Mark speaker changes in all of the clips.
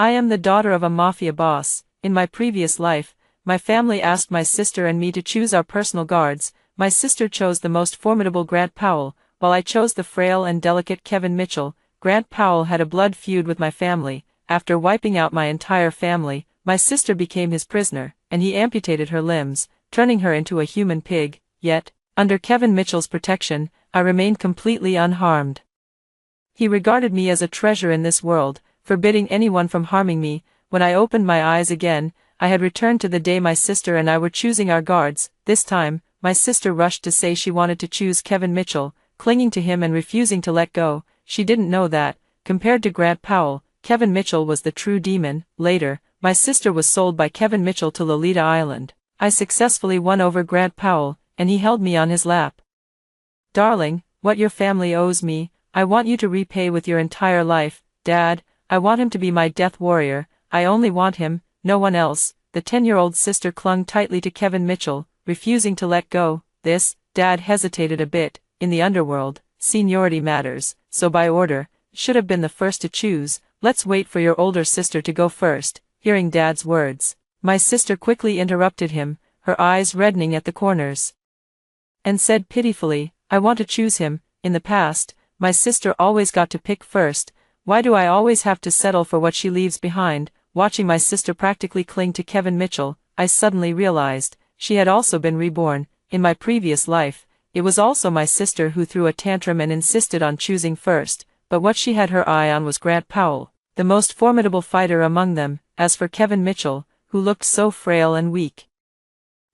Speaker 1: I am the daughter of a mafia boss. In my previous life, my family asked my sister and me to choose our personal guards. My sister chose the most formidable Grant Powell, while I chose the frail and delicate Kevin Mitchell. Grant Powell had a blood feud with my family. After wiping out my entire family, my sister became his prisoner, and he amputated her limbs, turning her into a human pig. Yet, under Kevin Mitchell's protection, I remained completely unharmed. He regarded me as a treasure in this world, forbidding anyone from harming me. When I opened my eyes again, I had returned to the day my sister and I were choosing our guards. This time, my sister rushed to say she wanted to choose Kevin Mitchell, clinging to him and refusing to let go. She didn't know that, compared to Grant Powell, Kevin Mitchell was the true demon. Later, my sister was sold by Kevin Mitchell to Lolita Island. I successfully won over Grant Powell, and he held me on his lap. Darling, what your family owes me, I want you to repay with your entire life. Dad, I want him to be my death warrior. I only want him, no one else. The 10-year-old sister clung tightly to Kevin Mitchell, refusing to let go. Dad hesitated a bit. In the underworld, seniority matters, so by order, should have been the first to choose. Let's wait for your older sister to go first. Hearing Dad's words, my sister quickly interrupted him, her eyes reddening at the corners, and said pitifully, I want to choose him. In the past, my sister always got to pick first. Why do I always have to settle for what she leaves behind? Watching my sister practically cling to Kevin Mitchell, I suddenly realized, she had also been reborn. In my previous life, it was also my sister who threw a tantrum and insisted on choosing first, but what she had her eye on was Grant Powell, the most formidable fighter among them. As for Kevin Mitchell, who looked so frail and weak,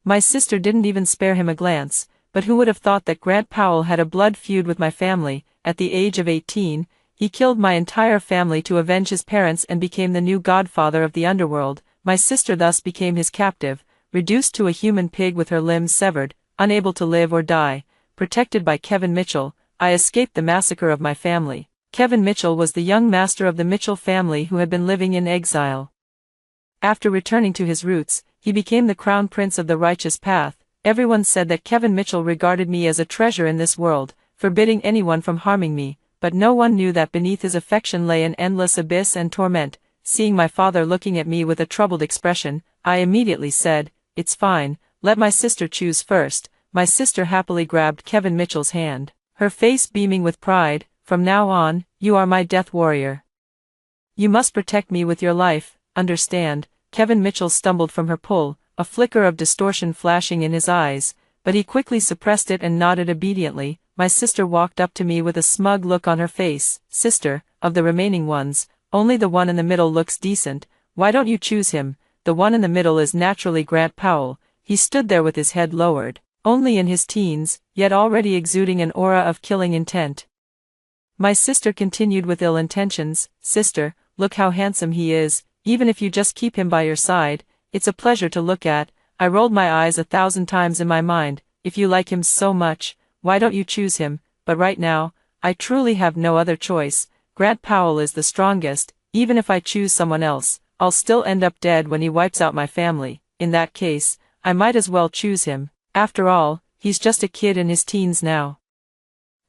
Speaker 1: my sister didn't even spare him a glance. But who would have thought that Grant Powell had a blood feud with my family? At the age of 18, he killed my entire family to avenge his parents and became the new godfather of the underworld. My sister thus became his captive, reduced to a human pig with her limbs severed, unable to live or die. Protected by Kevin Mitchell, I escaped the massacre of my family. Kevin Mitchell was the young master of the Mitchell family who had been living in exile. After returning to his roots, he became the crown prince of the righteous path. Everyone said that Kevin Mitchell regarded me as a treasure in this world, forbidding anyone from harming me, but no one knew that beneath his affection lay an endless abyss and torment. Seeing my father looking at me with a troubled expression, I immediately said, It's fine, let my sister choose first. My sister happily grabbed Kevin Mitchell's hand, her face beaming with pride. From now on, you are my death warrior. You must protect me with your life, understand? Kevin Mitchell stumbled from her pull, a flicker of distortion flashing in his eyes, but he quickly suppressed it and nodded obediently. My sister walked up to me with a smug look on her face. Sister, of the remaining ones, only the one in the middle looks decent. Why don't you choose him? The one in the middle is naturally Grant Powell. He stood there with his head lowered, only in his teens, yet already exuding an aura of killing intent. My sister continued with ill intentions. Sister, look how handsome he is. Even if you just keep him by your side, it's a pleasure to look at. I rolled my eyes 1,000 times in my mind. If you like him so much, why don't you choose him? But right now, I truly have no other choice. Grant Powell is the strongest. Even if I choose someone else, I'll still end up dead when he wipes out my family. In that case, I might as well choose him. After all, he's just a kid in his teens now.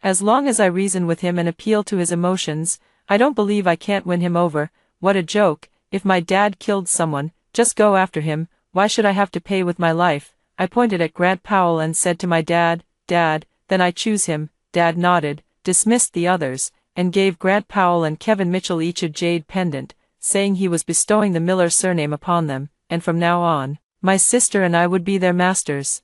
Speaker 1: As long as I reason with him and appeal to his emotions, I don't believe I can't win him over. What a joke. If my dad killed someone, just go after him. Why should I have to pay with my life? I pointed at Grant Powell and said to my dad, Dad, then I choose him. Dad nodded, dismissed the others, and gave Grant Powell and Kevin Mitchell each a jade pendant, saying he was bestowing the Miller surname upon them, and from now on, my sister and I would be their masters.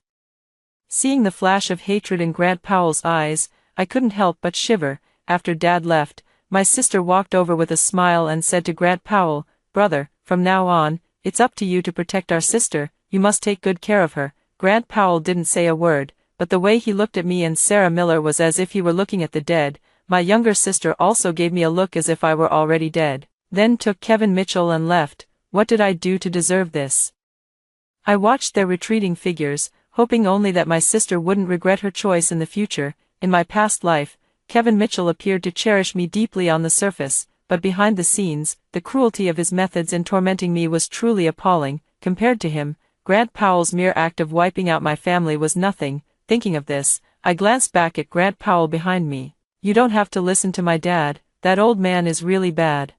Speaker 1: Seeing the flash of hatred in Grant Powell's eyes, I couldn't help but shiver. After Dad left, my sister walked over with a smile and said to Grant Powell, Brother, from now on, it's up to you to protect our sister. You must take good care of her. Grant Powell didn't say a word, but the way he looked at me and Sarah Miller was as if he were looking at the dead. My younger sister also gave me a look as if I were already dead, then took Kevin Mitchell and left. What did I do to deserve this? I watched their retreating figures, hoping only that my sister wouldn't regret her choice in the future. In my past life, Kevin Mitchell appeared to cherish me deeply on the surface, but behind the scenes, the cruelty of his methods in tormenting me was truly appalling. Compared to him, Grant Powell's mere act of wiping out my family was nothing. Thinking of this, I glanced back at Grant Powell behind me. You don't have to listen to my dad, that old man is really bad.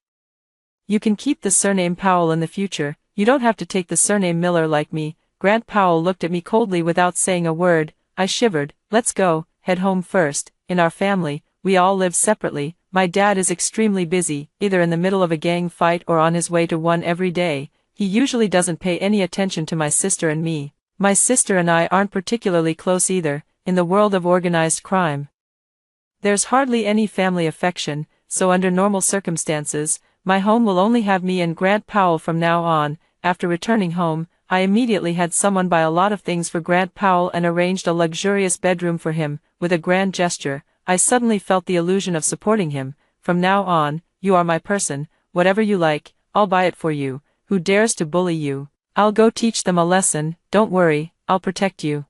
Speaker 1: You can keep the surname Powell in the future, you don't have to take the surname Miller like me. Grant Powell looked at me coldly without saying a word. I shivered. Let's go, head home first. In our family, we all live separately. My dad is extremely busy, either in the middle of a gang fight or on his way to one every day. He usually doesn't pay any attention to my sister and me. My sister and I aren't particularly close either, in the world of organized crime. There's hardly any family affection, so under normal circumstances, my home will only have me and Grant Powell from now on. After returning home, I immediately had someone buy a lot of things for Grant Powell and arranged a luxurious bedroom for him. With a grand gesture, I suddenly felt the illusion of supporting him. From now on, you are my person. Whatever you like, I'll buy it for you. Who dares to bully you? I'll go teach them a lesson. Don't worry, I'll protect you.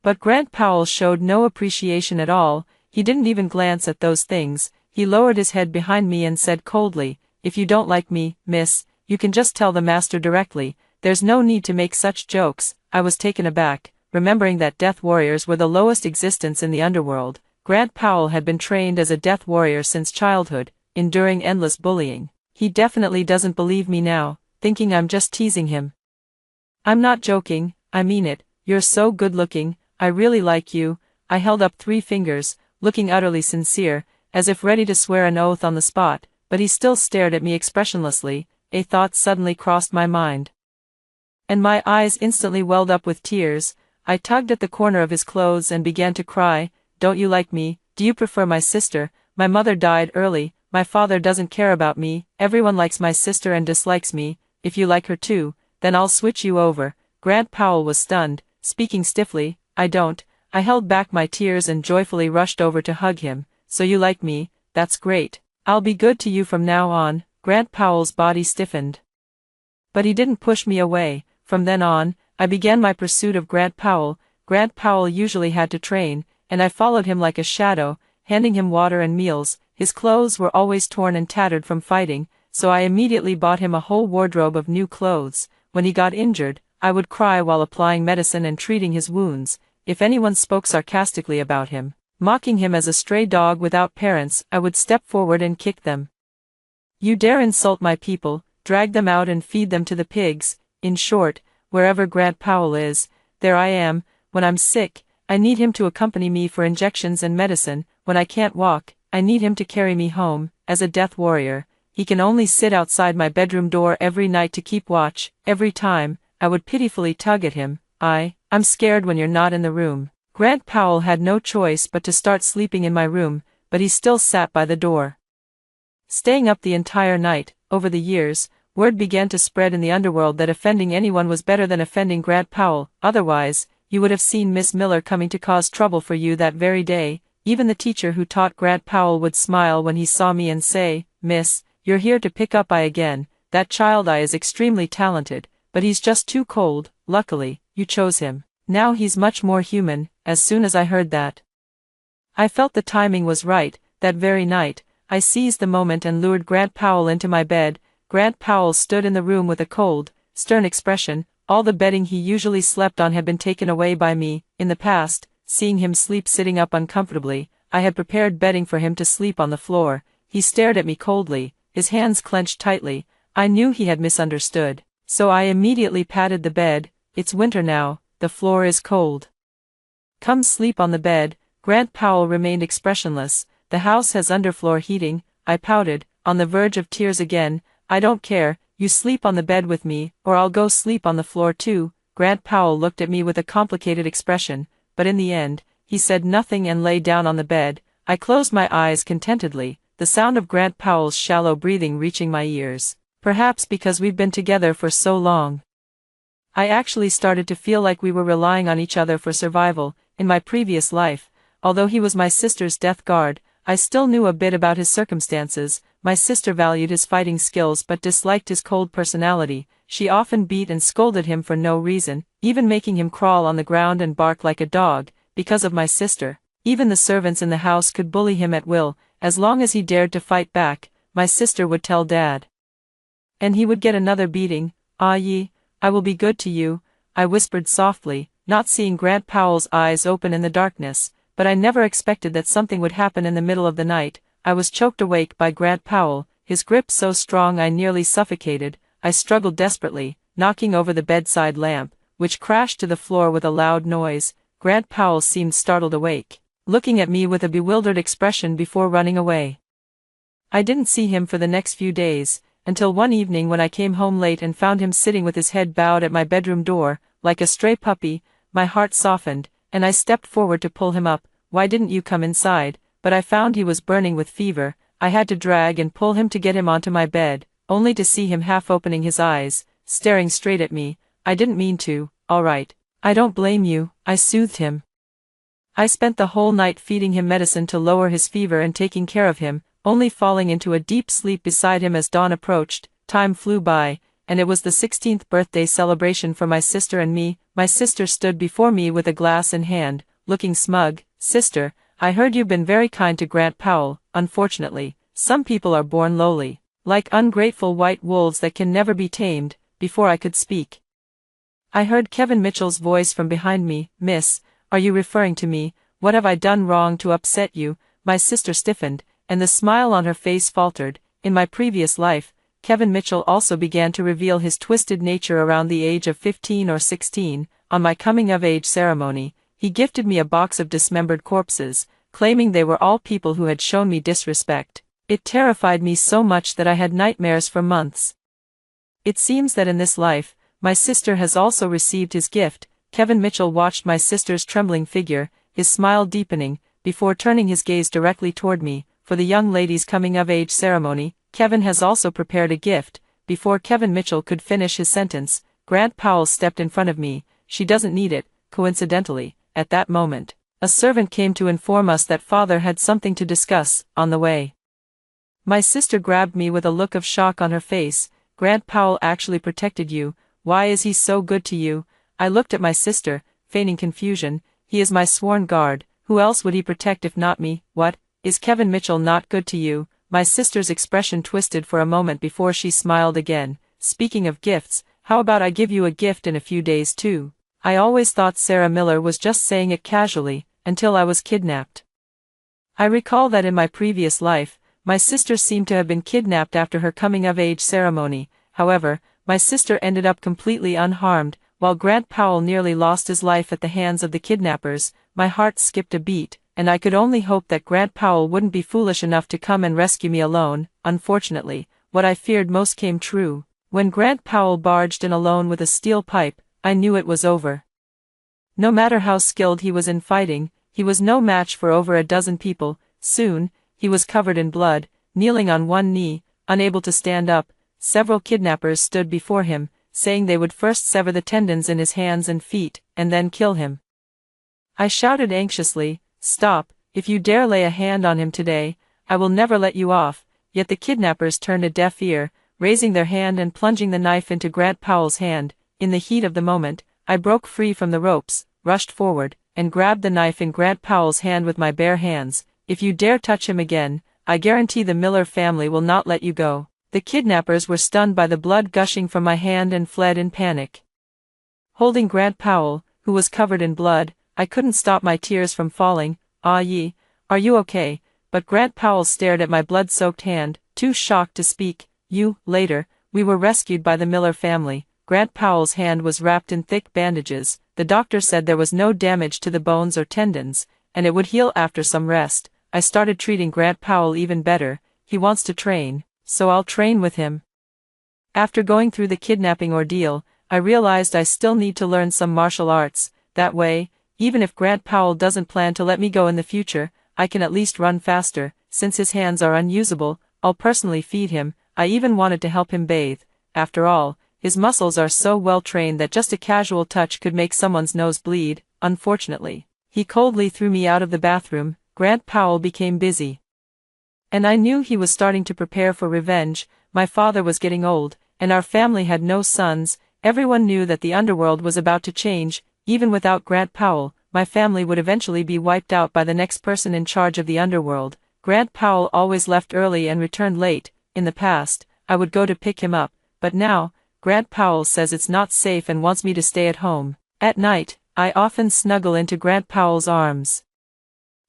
Speaker 1: But Grant Powell showed no appreciation at all. He didn't even glance at those things. He lowered his head behind me and said coldly, "If you don't like me, miss, you can just tell the master directly. There's no need to make such jokes." I was taken aback, remembering that death warriors were the lowest existence in the underworld. Grant Powell had been trained as a death warrior since childhood, enduring endless bullying. He definitely doesn't believe me now, thinking I'm just teasing him. "I'm not joking, I mean it. You're so good-looking, I really like you." I held up 3 fingers, looking utterly sincere, as if ready to swear an oath on the spot, but he still stared at me expressionlessly. A thought suddenly crossed my mind, and my eyes instantly welled up with tears. I tugged at the corner of his clothes and began to cry. "Don't you like me? Do you prefer my sister? My mother died early, my father doesn't care about me, everyone likes my sister and dislikes me. If you like her too, then I'll switch you over." Grant Powell was stunned, speaking stiffly. "I don't." I held back my tears and joyfully rushed over to hug him. "So you like me? That's great. I'll be good to you from now on." Grant Powell's body stiffened, but he didn't push me away. From then on, I began my pursuit of Grant Powell. Grant Powell usually had to train, and I followed him like a shadow, handing him water and meals. His clothes were always torn and tattered from fighting, so I immediately bought him a whole wardrobe of new clothes. When he got injured, I would cry while applying medicine and treating his wounds. If anyone spoke sarcastically about him, mocking him as a stray dog without parents, I would step forward and kick them. "You dare insult my people, drag them out and feed them to the pigs." In short, wherever Grant Powell is, there I am. When I'm sick, I need him to accompany me for injections and medicine. When I can't walk, I need him to carry me home. As a death warrior, he can only sit outside my bedroom door every night to keep watch. Every time, I would pitifully tug at him. I'm scared when you're not in the room." Grant Powell had no choice but to start sleeping in my room, but he still sat by the door, staying up the entire night. Over the years, word began to spread in the underworld that offending anyone was better than offending Grant Powell. Otherwise, you would have seen Miss Miller coming to cause trouble for you that very day. Even the teacher who taught Grant Powell would smile when he saw me and say, "Miss, you're here to pick up I again. That child I is extremely talented, but he's just too cold. Luckily, you chose him. Now he's much more human." As soon as I heard that, I felt the timing was right. That very night, I seized the moment and lured Grant Powell into my bed. Grant Powell stood in the room with a cold, stern expression. All the bedding he usually slept on had been taken away by me. In the past, seeing him sleep sitting up uncomfortably, I had prepared bedding for him to sleep on the floor. He stared at me coldly, his hands clenched tightly. I knew he had misunderstood, so I immediately patted the bed. "It's winter now, the floor is cold. Come sleep on the bed." Grant Powell remained expressionless. "The house has underfloor heating." I pouted, on the verge of tears again. "I don't care, you sleep on the bed with me, or I'll go sleep on the floor too." Grant Powell looked at me with a complicated expression, but in the end, he said nothing and lay down on the bed. I closed my eyes contentedly, the sound of Grant Powell's shallow breathing reaching my ears. Perhaps because we've been together for so long, I actually started to feel like we were relying on each other for survival. In my previous life, although he was my sister's death guard, I still knew a bit about his circumstances. My sister valued his fighting skills but disliked his cold personality. She often beat and scolded him for no reason, even making him crawl on the ground and bark like a dog. Because of my sister, even the servants in the house could bully him at will. As long as he dared to fight back, my sister would tell Dad, and he would get another beating. I will be good to you," I whispered softly, not seeing Grant Powell's eyes open in the darkness. But I never expected that something would happen in the middle of the night. I was choked awake by Grant Powell, his grip so strong I nearly suffocated. I struggled desperately, knocking over the bedside lamp, which crashed to the floor with a loud noise. Grant Powell seemed startled awake, looking at me with a bewildered expression before running away. I didn't see him for the next few days, until one evening when I came home late and found him sitting with his head bowed at my bedroom door, like a stray puppy. My heart softened, and I stepped forward to pull him up. "Why didn't you come inside?" But I found he was burning with fever. I had to drag and pull him to get him onto my bed, only to see him half opening his eyes, staring straight at me. "I didn't mean to." "All right. I don't blame you," I soothed him. I spent the whole night feeding him medicine to lower his fever and taking care of him, only falling into a deep sleep beside him as dawn approached. Time flew by, and it was the 16th birthday celebration for my sister and me. My sister stood before me with a glass in hand, looking smug. "Sister, I heard you've been very kind to Grant Powell. Unfortunately, some people are born lowly, like ungrateful white wolves that can never be tamed." Before I could speak, I heard Kevin Mitchell's voice from behind me. "Miss, are you referring to me? What have I done wrong to upset you?" My sister stiffened, and the smile on her face faltered. In my previous life, Kevin Mitchell also began to reveal his twisted nature around the age of 15 or 16. On my coming-of-age ceremony, he gifted me a box of dismembered corpses, claiming they were all people who had shown me disrespect. It terrified me so much that I had nightmares for months. It seems that in this life, my sister has also received his gift. Kevin Mitchell watched my sister's trembling figure, his smile deepening, before turning his gaze directly toward me. "For the young lady's coming-of-age ceremony, Kevin has also prepared a gift." Before Kevin Mitchell could finish his sentence, Grant Powell stepped in front of me. "She doesn't need it." Coincidentally, at that moment, a servant came to inform us that father had something to discuss. On the way, my sister grabbed me with a look of shock on her face. "Grant Powell actually protected you. Why is he so good to you?" I looked at my sister, feigning confusion. "He is my sworn guard. Who else would he protect if not me?" "What? Is Kevin Mitchell not good to you?" My sister's expression twisted for a moment before she smiled again. "Speaking of gifts, how about I give you a gift in a few days too?" I always thought Sarah Miller was just saying it casually, until I was kidnapped. I recall that in my previous life, my sister seemed to have been kidnapped after her coming-of-age ceremony. However, my sister ended up completely unharmed, while Grant Powell nearly lost his life at the hands of the kidnappers. My heart skipped a beat, and I could only hope that Grant Powell wouldn't be foolish enough to come and rescue me alone. Unfortunately, what I feared most came true. When Grant Powell barged in alone with a steel pipe, I knew it was over. No matter how skilled he was in fighting, he was no match for over a dozen people. Soon, he was covered in blood, kneeling on one knee, unable to stand up. Several kidnappers stood before him, saying they would first sever the tendons in his hands and feet, and then kill him. I shouted anxiously, "Stop! If you dare lay a hand on him today, I will never let you off." Yet the kidnappers turned a deaf ear, raising their hand and plunging the knife into Grant Powell's hand. In the heat of the moment, I broke free from the ropes, rushed forward, and grabbed the knife in Grant Powell's hand with my bare hands. "If you dare touch him again, I guarantee the Miller family will not let you go." The kidnappers were stunned by the blood gushing from my hand and fled in panic. Holding Grant Powell, who was covered in blood, I couldn't stop my tears from falling. "Ah ye, are you okay?" But Grant Powell stared at my blood-soaked hand, too shocked to speak. Later, we were rescued by the Miller family. Grant Powell's hand was wrapped in thick bandages. The doctor said there was no damage to the bones or tendons, and it would heal after some rest. I started treating Grant Powell even better. He wants to train, so I'll train with him. After going through the kidnapping ordeal, I realized I still need to learn some martial arts. That way, even if Grant Powell doesn't plan to let me go in the future, I can at least run faster. Since his hands are unusable, I'll personally feed him. I even wanted to help him bathe. After all, his muscles are so well trained that just a casual touch could make someone's nose bleed. Unfortunately, he coldly threw me out of the bathroom. Grant Powell became busy, and I knew he was starting to prepare for revenge. My father was getting old, and our family had no sons. Everyone knew that the underworld was about to change. Even without Grant Powell, my family would eventually be wiped out by the next person in charge of the underworld. Grant Powell always left early and returned late. In the past, I would go to pick him up, but now, Grant Powell says it's not safe and wants me to stay at home. At night, I often snuggle into Grant Powell's arms.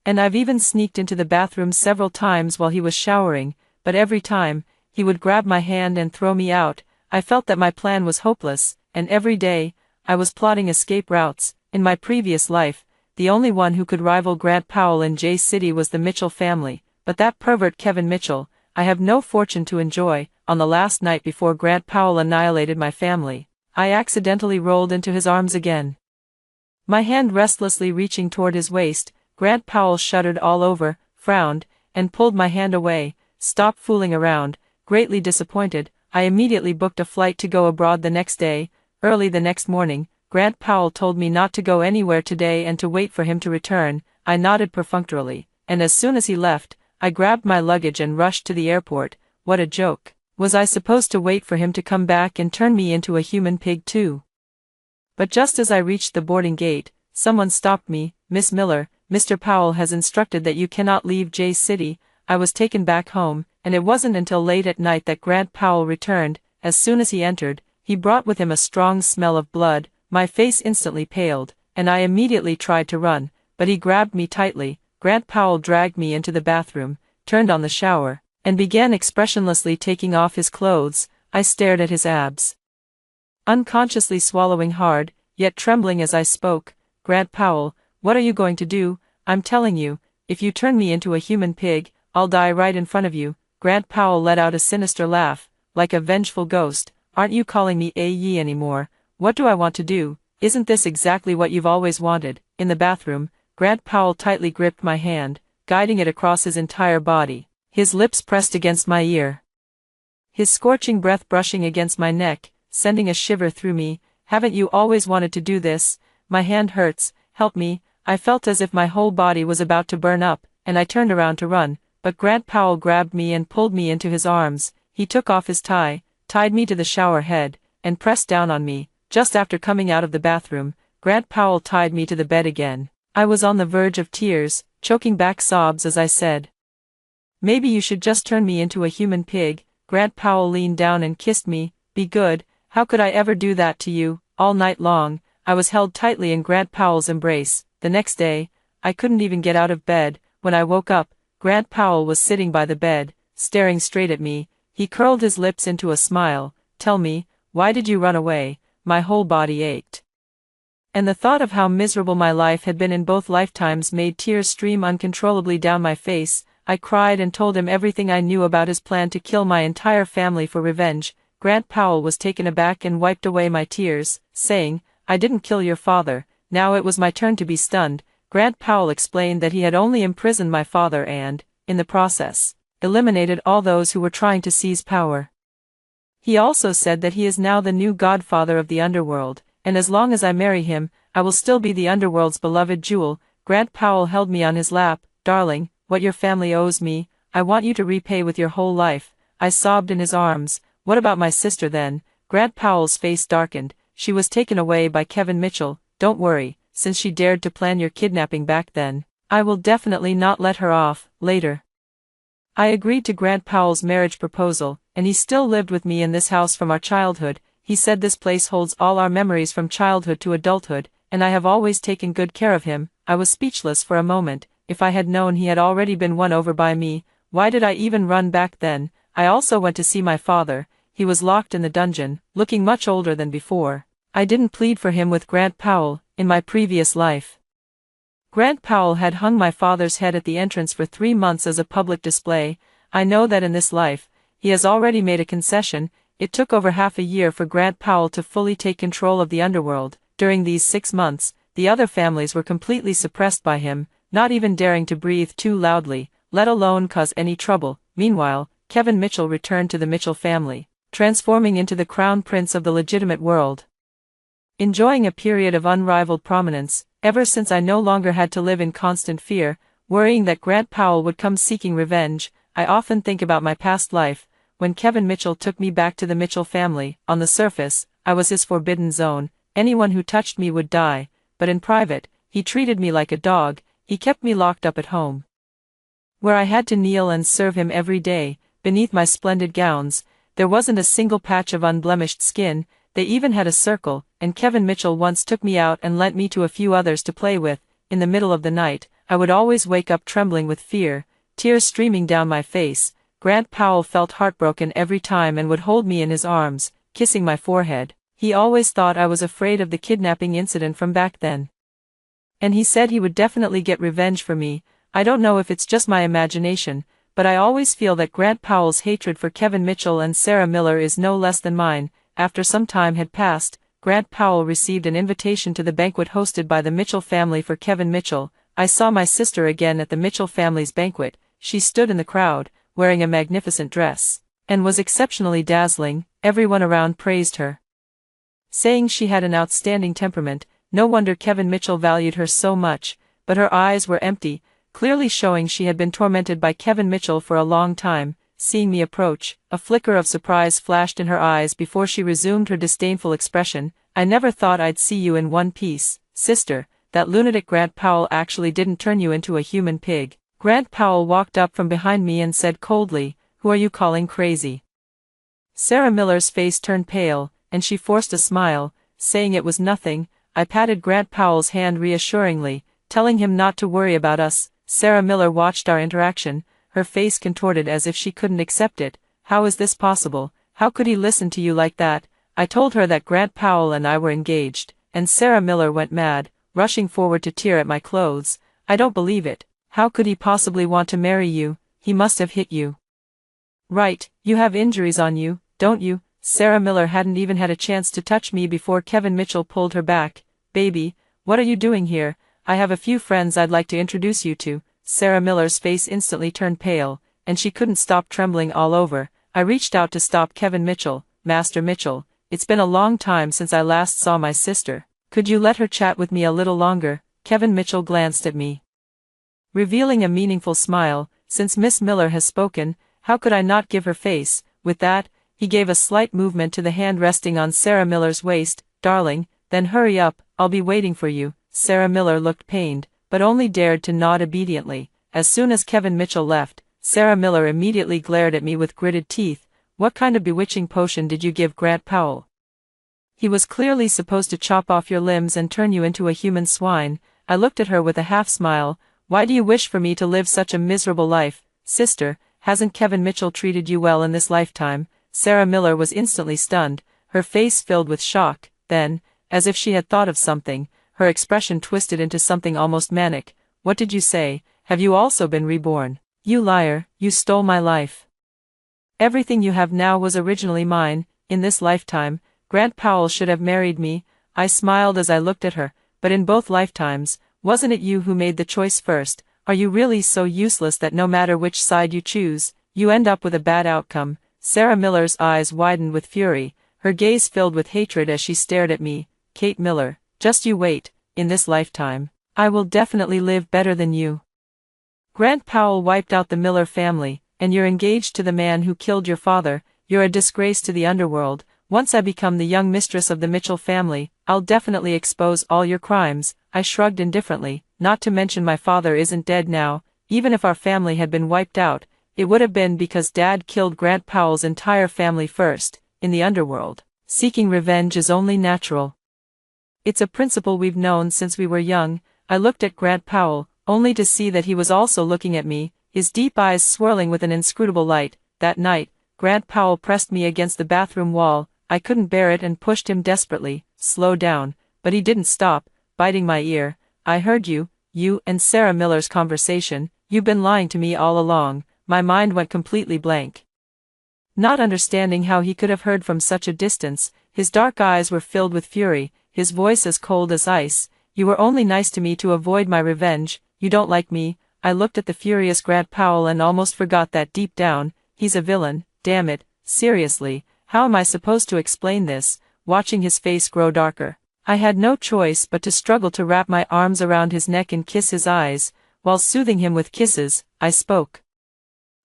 Speaker 1: And I've even sneaked into the bathroom several times while he was showering, but every time, he would grab my hand and throw me out. I felt that my plan was hopeless, and every day, I was plotting escape routes. In my previous life, the only one who could rival Grant Powell in J City was the Mitchell family, but that pervert Kevin Mitchell, I have no fortune to enjoy. On the last night before Grant Powell annihilated my family, I accidentally rolled into his arms again. My hand restlessly reaching toward his waist, Grant Powell shuddered all over, frowned, and pulled my hand away. Stop fooling around. Greatly disappointed, I immediately booked a flight to go abroad the next day. Early the next morning, Grant Powell told me not to go anywhere today and to wait for him to return. I nodded perfunctorily, and as soon as he left, I grabbed my luggage and rushed to the airport. What a joke. Was I supposed to wait for him to come back and turn me into a human pig too? But just as I reached the boarding gate, someone stopped me. Miss Miller, Mr. Powell has instructed that you cannot leave J City. I was taken back home, and it wasn't until late at night that Grant Powell returned. As soon as he entered, he brought with him a strong smell of blood. My face instantly paled, and I immediately tried to run, but he grabbed me tightly. Grant Powell dragged me into the bathroom, turned on the shower, and began expressionlessly taking off his clothes. I stared at his abs, unconsciously swallowing hard, yet trembling as I spoke. Grant Powell, what are you going to do? I'm telling you, if you turn me into a human pig, I'll die right in front of you. Grant Powell let out a sinister laugh, like a vengeful ghost. Aren't you calling me a ye anymore? What do I want to do? Isn't this exactly what you've always wanted? In the bathroom, Grant Powell tightly gripped my hand, guiding it across his entire body. His lips pressed against my ear, his scorching breath brushing against my neck, sending a shiver through me. Haven't you always wanted to do this? My hand hurts, help me. I felt as if my whole body was about to burn up, and I turned around to run, but Grant Powell grabbed me and pulled me into his arms. He took off his tie, tied me to the shower head, and pressed down on me. Just after coming out of the bathroom, Grant Powell tied me to the bed again. I was on the verge of tears, choking back sobs as I said, "Maybe you should just turn me into a human pig." Grant Powell leaned down and kissed me. Be good. How could I ever do that to you? All night long, I was held tightly in Grant Powell's embrace. The next day, I couldn't even get out of bed. When I woke up, Grant Powell was sitting by the bed, staring straight at me. He curled his lips into a smile. Tell me, why did you run away? My whole body ached, and the thought of how miserable my life had been in both lifetimes made tears stream uncontrollably down my face. I cried and told him everything I knew about his plan to kill my entire family for revenge. Grant Powell was taken aback and wiped away my tears, saying, "I didn't kill your father." Now it was my turn to be stunned. Grant Powell explained that he had only imprisoned my father and, in the process, eliminated all those who were trying to seize power. He also said that he is now the new godfather of the underworld, and as long as I marry him, I will still be the underworld's beloved jewel. Grant Powell held me on his lap. Darling, what your family owes me, I want you to repay with your whole life. I sobbed in his arms. What about my sister then? Grant Powell's face darkened. She was taken away by Kevin Mitchell. Don't worry, since she dared to plan your kidnapping back then, I will definitely not let her off. Later, I agreed to Grant Powell's marriage proposal, and he still lived with me in this house from our childhood. He said this place holds all our memories from childhood to adulthood, and I have always taken good care of him. I was speechless for a moment. If I had known he had already been won over by me, why did I even run back then? I also went to see my father. He was locked in the dungeon, looking much older than before. I didn't plead for him with Grant Powell. In my previous life, Grant Powell had hung my father's head at the entrance for 3 months as a public display. I know that in this life, he has already made a concession. It took over half a year for Grant Powell to fully take control of the underworld. During these 6 months, the other families were completely suppressed by him, not even daring to breathe too loudly, let alone cause any trouble. Meanwhile, Kevin Mitchell returned to the Mitchell family, transforming into the crown prince of the legitimate world, enjoying a period of unrivaled prominence. Ever since I no longer had to live in constant fear, worrying that Grant Powell would come seeking revenge, I often think about my past life, when Kevin Mitchell took me back to the Mitchell family. On the surface, I was his forbidden zone. Anyone who touched me would die, but in private, he treated me like a dog. He kept me locked up at home, where I had to kneel and serve him every day. Beneath my splendid gowns, there wasn't a single patch of unblemished skin. They even had a circle, and Kevin Mitchell once took me out and lent me to a few others to play with. In the middle of the night, I would always wake up trembling with fear, tears streaming down my face. Grant Powell felt heartbroken every time and would hold me in his arms, kissing my forehead. He always thought I was afraid of the kidnapping incident from back then. And he said he would definitely get revenge for me. I don't know if it's just my imagination, but I always feel that Grant Powell's hatred for Kevin Mitchell and Sarah Miller is no less than mine. After some time had passed, Grant Powell received an invitation to the banquet hosted by the Mitchell family for Kevin Mitchell. I saw my sister again at the Mitchell family's banquet. She stood in the crowd, wearing a magnificent dress, and was exceptionally dazzling. Everyone around praised her, saying she had an outstanding temperament. No wonder Kevin Mitchell valued her so much, but her eyes were empty, clearly showing she had been tormented by Kevin Mitchell for a long time. Seeing me approach, a flicker of surprise flashed in her eyes before she resumed her disdainful expression. I never thought I'd see you in one piece, sister. That lunatic Grant Powell actually didn't turn you into a human pig. Grant Powell walked up from behind me and said coldly, "Who are you calling crazy?" Sarah Miller's face turned pale, and she forced a smile, saying it was nothing. I patted Grant Powell's hand reassuringly, telling him not to worry about us. Sarah Miller watched our interaction, her face contorted as if she couldn't accept it. How is this possible? How could he listen to you like that? I told her that Grant Powell and I were engaged, and Sarah Miller went mad, rushing forward to tear at my clothes. I don't believe it. How could he possibly want to marry you? He must have hit you. Right, you have injuries on you, don't you? Sarah Miller hadn't even had a chance to touch me before Kevin Mitchell pulled her back. Baby, what are you doing here? I have a few friends I'd like to introduce you to. Sarah Miller's face instantly turned pale, and she couldn't stop trembling all over. I reached out to stop Kevin Mitchell. Master Mitchell, it's been a long time since I last saw my sister. Could you let her chat with me a little longer? Kevin Mitchell glanced at me, revealing a meaningful smile. Since Miss Miller has spoken, how could I not give her face? With that, he gave a slight movement to the hand resting on Sarah Miller's waist. Darling, then hurry up, I'll be waiting for you. Sarah Miller looked pained, but only dared to nod obediently. As soon as Kevin Mitchell left, Sarah Miller immediately glared at me with gritted teeth. What kind of bewitching potion did you give Grant Powell? He was clearly supposed to chop off your limbs and turn you into a human swine. I looked at her with a half smile. Why do you wish for me to live such a miserable life? Sister, hasn't Kevin Mitchell treated you well in this lifetime? Sarah Miller was instantly stunned, her face filled with shock. Then, as if she had thought of something, her expression twisted into something almost manic. What did you say? Have you also been reborn? You liar, you stole my life. Everything you have now was originally mine. In this lifetime, Grant Powell should have married me. I smiled as I looked at her, but in both lifetimes, wasn't it you who made the choice first? Are you really so useless that no matter which side you choose, you end up with a bad outcome? Sarah Miller's eyes widened with fury, her gaze filled with hatred as she stared at me. Kate Miller, just you wait. In this lifetime, I will definitely live better than you. Grant Powell wiped out the Miller family, and you're engaged to the man who killed your father. You're a disgrace to the underworld. Once I become the young mistress of the Mitchell family, I'll definitely expose all your crimes. I shrugged indifferently. Not to mention my father isn't dead now. Even if our family had been wiped out, it would have been because Dad killed Grant Powell's entire family first. In the underworld, seeking revenge is only natural. It's a principle we've known since we were young. I looked at Grant Powell, only to see that he was also looking at me, his deep eyes swirling with an inscrutable light. That night, Grant Powell pressed me against the bathroom wall. I couldn't bear it and pushed him desperately. Slow down. But he didn't stop, biting my ear. I heard you and Sarah Miller's conversation. You've been lying to me all along. My mind went completely blank, not understanding how he could have heard from such a distance. His dark eyes were filled with fury, his voice as cold as ice. You were only nice to me to avoid my revenge. You don't like me. I looked at the furious Grant Powell and almost forgot that deep down, he's a villain. Damn it, seriously, how am I supposed to explain this? Watching his face grow darker, I had no choice but to struggle to wrap my arms around his neck and kiss his eyes. While soothing him with kisses, I spoke.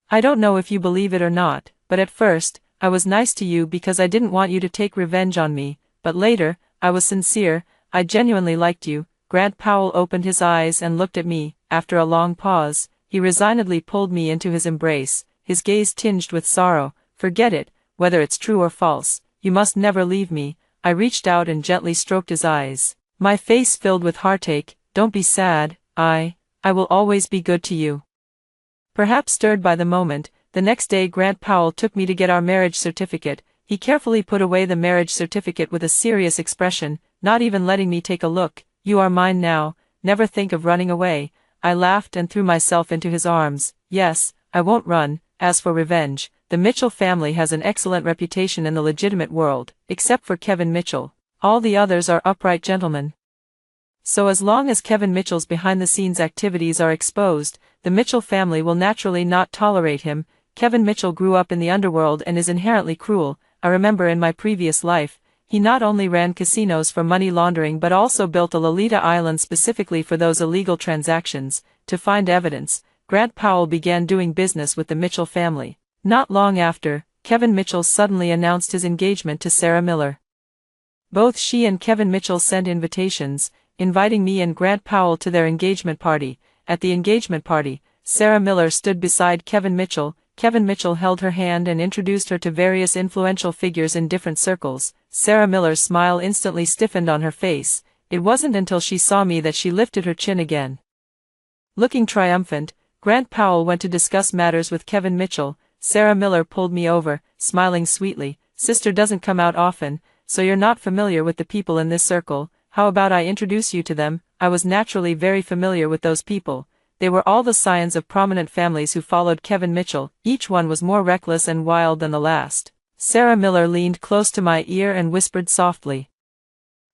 Speaker 1: I don't know if you believe it or not, but at first, I was nice to you because I didn't want you to take revenge on me, but later, I was sincere. I genuinely liked you. Grant Powell opened his eyes and looked at me. After a long pause, he resignedly pulled me into his embrace, his gaze tinged with sorrow. Forget it, whether it's true or false. You must never leave me. I reached out and gently stroked his eyes, my face filled with heartache. Don't be sad. I will always be good to you. Perhaps stirred by the moment, The next day Grant Powell took me to get our marriage certificate. He carefully put away the marriage certificate with a serious expression, not even letting me take a look. "You are mine now, never think of running away." I laughed and threw myself into his arms. "Yes, I won't run." As for revenge, the Mitchell family has an excellent reputation in the legitimate world, except for Kevin Mitchell. All the others are upright gentlemen. So as long as Kevin Mitchell's behind-the-scenes activities are exposed, the Mitchell family will naturally not tolerate him. Kevin Mitchell grew up in the underworld and is inherently cruel. I remember in my previous life, he not only ran casinos for money laundering but also built a Lolita Island specifically for those illegal transactions. To find evidence, Grant Powell began doing business with the Mitchell family. Not long after, Kevin Mitchell suddenly announced his engagement to Sarah Miller. Both she and Kevin Mitchell sent invitations, inviting me and Grant Powell to their engagement party. At the engagement party, Sarah Miller stood beside Kevin Mitchell. Kevin Mitchell held her hand and introduced her to various influential figures in different circles. Sarah Miller's smile instantly stiffened on her face. It wasn't until she saw me that she lifted her chin again. Looking triumphant, Grant Powell went to discuss matters with Kevin Mitchell. Sarah Miller pulled me over, smiling sweetly. "Sister doesn't come out often, so you're not familiar with the people in this circle. How about I introduce you to them?" I was naturally very familiar with those people. They were all the scions of prominent families who followed Kevin Mitchell. Each one was more reckless and wild than the last. Sarah Miller leaned close to my ear and whispered softly,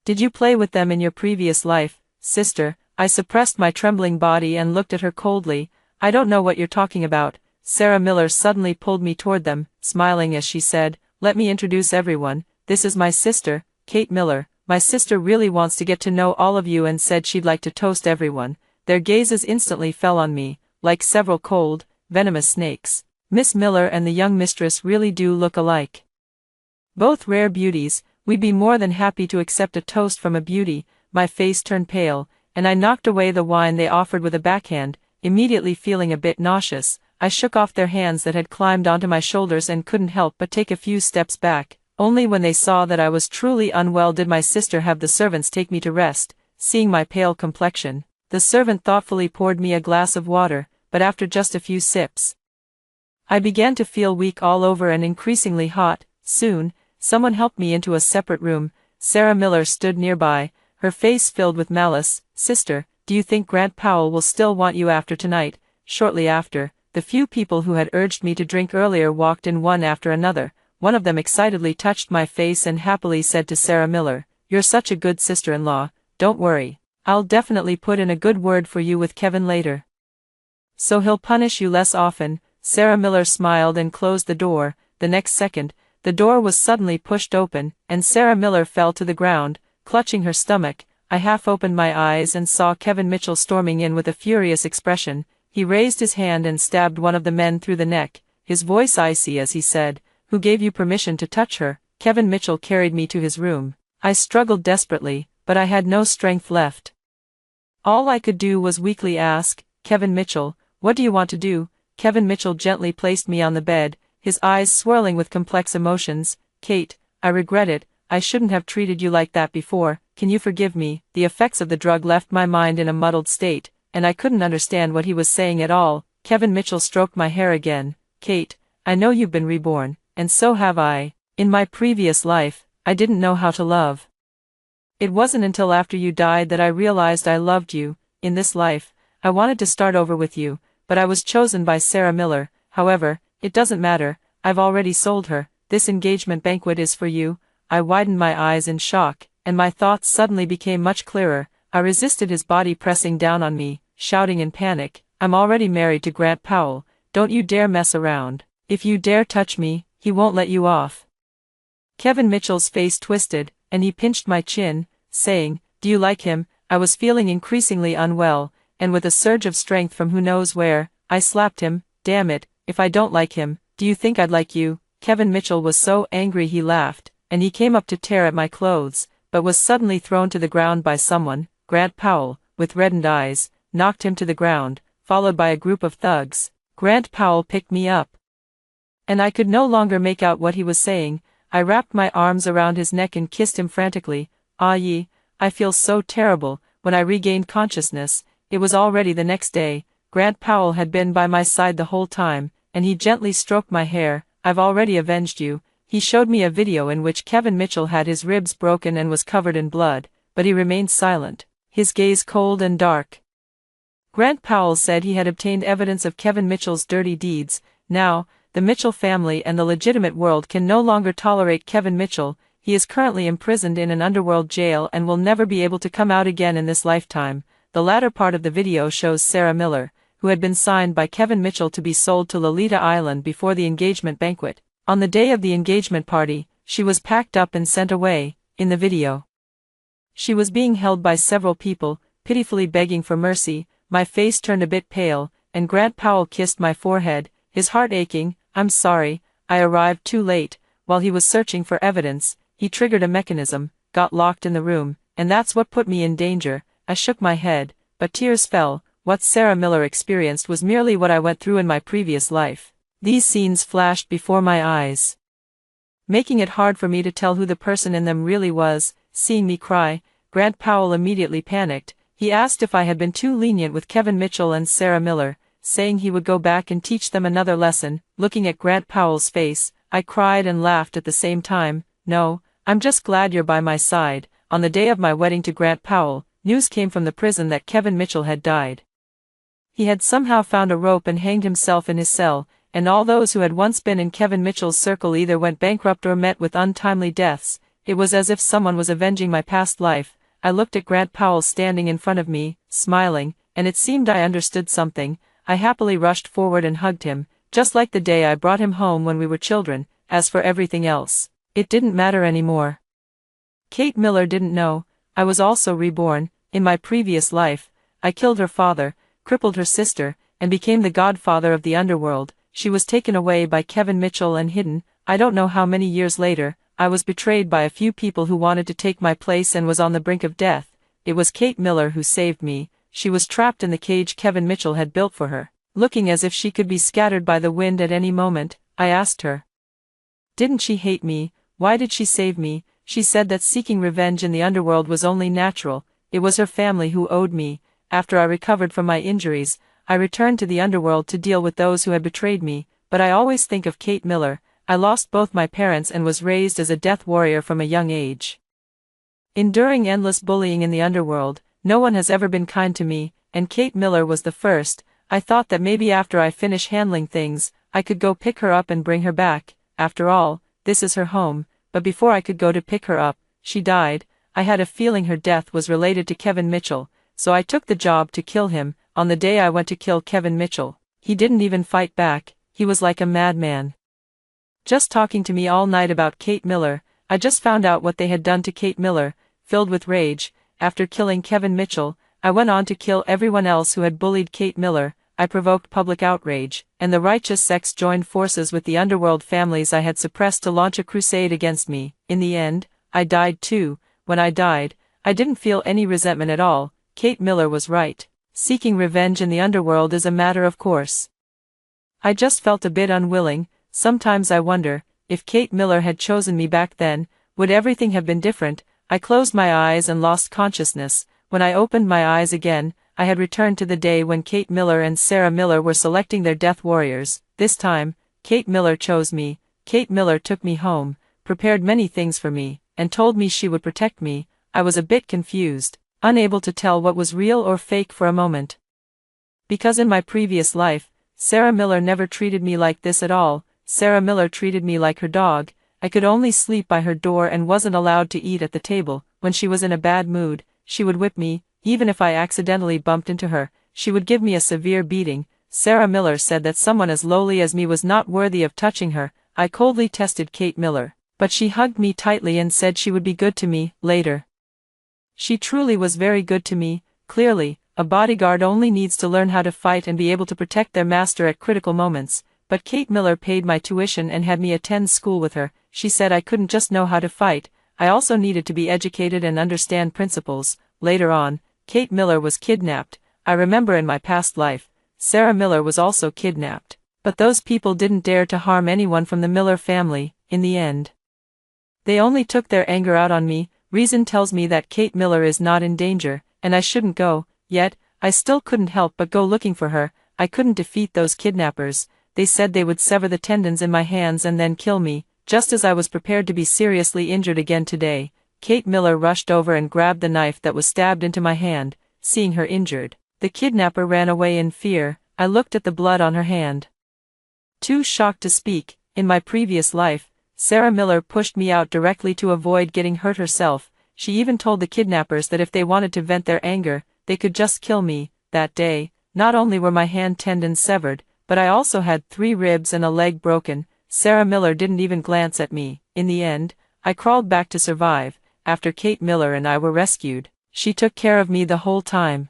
Speaker 1: "Did you play with them in your previous life, sister?" I suppressed my trembling body and looked at her coldly. "I don't know what you're talking about." Sarah Miller suddenly pulled me toward them, smiling as she said, "Let me introduce everyone. This is my sister, Kate Miller. My sister really wants to get to know all of you and said she'd like to toast everyone." Their gazes instantly fell on me, like several cold, venomous snakes. Miss Miller and the young mistress really do look alike. Both rare beauties. We'd be more than happy to accept a toast from a beauty. My face turned pale, and I knocked away the wine they offered with a backhand, immediately feeling a bit nauseous. I shook off their hands that had climbed onto my shoulders and couldn't help but take a few steps back. Only when they saw that I was truly unwell did my sister have the servants take me to rest. Seeing my pale complexion, the servant thoughtfully poured me a glass of water, but after just a few sips, I began to feel weak all over and increasingly hot. Soon, someone helped me into a separate room. Sarah Miller stood nearby, her face filled with malice. "Sister, do you think Grant Powell will still want you after tonight?" Shortly after, the few people who had urged me to drink earlier walked in one after another. One of them excitedly touched my face and happily said to Sarah Miller, "You're such a good sister-in-law. Don't worry. I'll definitely put in a good word for you with Kevin later. So he'll punish you less often." Sarah Miller smiled and closed the door. The next second, the door was suddenly pushed open, and Sarah Miller fell to the ground, clutching her stomach. I half opened my eyes and saw Kevin Mitchell storming in with a furious expression. He raised his hand and stabbed one of the men through the neck, his voice icy as he said, "Who gave you permission to touch her?" Kevin Mitchell carried me to his room. I struggled desperately, but I had no strength left. All I could do was weakly ask, "Kevin Mitchell, what do you want to do?" Kevin Mitchell gently placed me on the bed, his eyes swirling with complex emotions. "Kate, I regret it. I shouldn't have treated you like that before. Can you forgive me?" The effects of the drug left my mind in a muddled state, and I couldn't understand what he was saying at all. Kevin Mitchell stroked my hair again. "Kate, I know you've been reborn, and so have I. In my previous life, I didn't know how to love. It wasn't until after you died that I realized I loved you. In this life, I wanted to start over with you, but I was chosen by Sarah Miller. However, it doesn't matter. I've already sold her. This engagement banquet is for you." I widened my eyes in shock, and my thoughts suddenly became much clearer. I resisted his body pressing down on me, shouting in panic, "I'm already married to Grant Powell. Don't you dare mess around. If you dare touch me, he won't let you off." Kevin Mitchell's face twisted, and he pinched my chin, saying, "Do you like him?" I was feeling increasingly unwell, and with a surge of strength from who knows where, I slapped him. "Damn it, if I don't like him, do you think I'd like you?" Kevin Mitchell was so angry he laughed, and he came up to tear at my clothes, but was suddenly thrown to the ground by someone. Grant Powell, with reddened eyes, knocked him to the ground, followed by a group of thugs. Grant Powell picked me up, and I could no longer make out what he was saying. I wrapped my arms around his neck and kissed him frantically. "Ah ye, I feel so terrible." When I regained consciousness, it was already the next day. Grant Powell had been by my side the whole time, and he gently stroked my hair. I've already avenged you. He showed me a video in which Kevin Mitchell had his ribs broken and was covered in blood, but he remained silent, his gaze cold and dark. Grant Powell said he had obtained evidence of Kevin Mitchell's dirty deeds. Now, the Mitchell family and the legitimate world can no longer tolerate Kevin Mitchell. He is currently imprisoned in an underworld jail and will never be able to come out again in this lifetime. The latter part of the video shows Sarah Miller, who had been signed by Kevin Mitchell to be sold to Lolita Island before the engagement banquet. On the day of the engagement party, she was packed up and sent away. In the video, she was being held by several people, pitifully begging for mercy. My face turned a bit pale, and Grant Powell kissed my forehead, his heart aching. I'm sorry, I arrived too late. While he was searching for evidence, he triggered a mechanism, got locked in the room, and that's what put me in danger. I shook my head, but tears fell. What Sarah Miller experienced was merely what I went through in my previous life. These scenes flashed before my eyes, making it hard for me to tell who the person in them really was. Seeing me cry, Grant Powell immediately panicked. He asked if I had been too lenient with Kevin Mitchell and Sarah Miller, saying he would go back and teach them another lesson. Looking at Grant Powell's face, I cried and laughed at the same time. No, I'm just glad you're by my side. On the day of my wedding to Grant Powell, news came from the prison that Kevin Mitchell had died. He had somehow found a rope and hanged himself in his cell, and all those who had once been in Kevin Mitchell's circle either went bankrupt or met with untimely deaths. It was as if someone was avenging my past life. I looked at Grant Powell standing in front of me, smiling, and it seemed I understood something. I happily rushed forward and hugged him, just like the day I brought him home when we were children. As for everything else, it didn't matter anymore. Kate Miller didn't know, I was also reborn. In my previous life, I killed her father, crippled her sister, and became the godfather of the underworld. She was taken away by Kevin Mitchell and hidden. I don't know how many years later, I was betrayed by a few people who wanted to take my place and was on the brink of death. It was Kate Miller who saved me. She was trapped in the cage Kevin Mitchell had built for her, looking as if she could be scattered by the wind at any moment. I asked her, didn't she hate me? Why did she save me? She said that seeking revenge in the underworld was only natural. It was her family who owed me. After I recovered from my injuries, I returned to the underworld to deal with those who had betrayed me, but I always think of Kate Miller. I lost both my parents and was raised as a death warrior from a young age, enduring endless bullying in the underworld. No one has ever been kind to me, and Kate Miller was the first. I thought that maybe after I finish handling things, I could go pick her up and bring her back. After all, this is her home. But before I could go to pick her up, she died. I had a feeling her death was related to Kevin Mitchell, so I took the job to kill him. On the day I went to kill Kevin Mitchell, he didn't even fight back. He was like a madman, just talking to me all night about Kate Miller. I just found out what they had done to Kate Miller. Filled with rage, after killing Kevin Mitchell, I went on to kill everyone else who had bullied Kate Miller. I provoked public outrage, and the righteous sects joined forces with the underworld families I had suppressed to launch a crusade against me. In the end, I died too. When I died, I didn't feel any resentment at all. Kate Miller was right. Seeking revenge in the underworld is a matter of course. I just felt a bit unwilling. Sometimes I wonder, if Kate Miller had chosen me back then, would everything have been different? I closed my eyes and lost consciousness. When I opened my eyes again, I had returned to the day when Kate Miller and Sarah Miller were selecting their death warriors. This time, Kate Miller chose me. Kate Miller took me home, prepared many things for me, and told me she would protect me. I was a bit confused, unable to tell what was real or fake for a moment. Because in my previous life, Sarah Miller never treated me like this at all. Sarah Miller treated me like her dog. I could only sleep by her door and wasn't allowed to eat at the table. When she was in a bad mood, she would whip me. Even if I accidentally bumped into her, she would give me a severe beating. Sarah Miller said that someone as lowly as me was not worthy of touching her. I coldly tested Kate Miller, but she hugged me tightly and said she would be good to me. Later, she truly was very good to me. Clearly, a bodyguard only needs to learn how to fight and be able to protect their master at critical moments. But Kate Miller paid my tuition and had me attend school with her. She said I couldn't just know how to fight, I also needed to be educated and understand principles. Later on, Kate Miller was kidnapped. I remember in my past life, Sarah Miller was also kidnapped. But those people didn't dare to harm anyone from the Miller family. In the end, they only took their anger out on me. Reason tells me that Kate Miller is not in danger, and I shouldn't go. Yet, I still couldn't help but go looking for her. I couldn't defeat those kidnappers. they said they would sever the tendons in my hands and then kill me, just as I was prepared to be seriously injured again today. Kate Miller rushed over and grabbed the knife that was stabbed into my hand. Seeing her injured, the kidnapper ran away in fear. I looked at the blood on her hand. Too shocked to speak. In my previous life, Sarah Miller pushed me out directly to avoid getting hurt herself. She even told the kidnappers that if they wanted to vent their anger, they could just kill me. That day, not only were my hand tendons severed, but I also had 3 ribs and a leg broken. Sarah Miller didn't even glance at me. In the end, I crawled back to survive. After Kate Miller and I were rescued, she took care of me the whole time,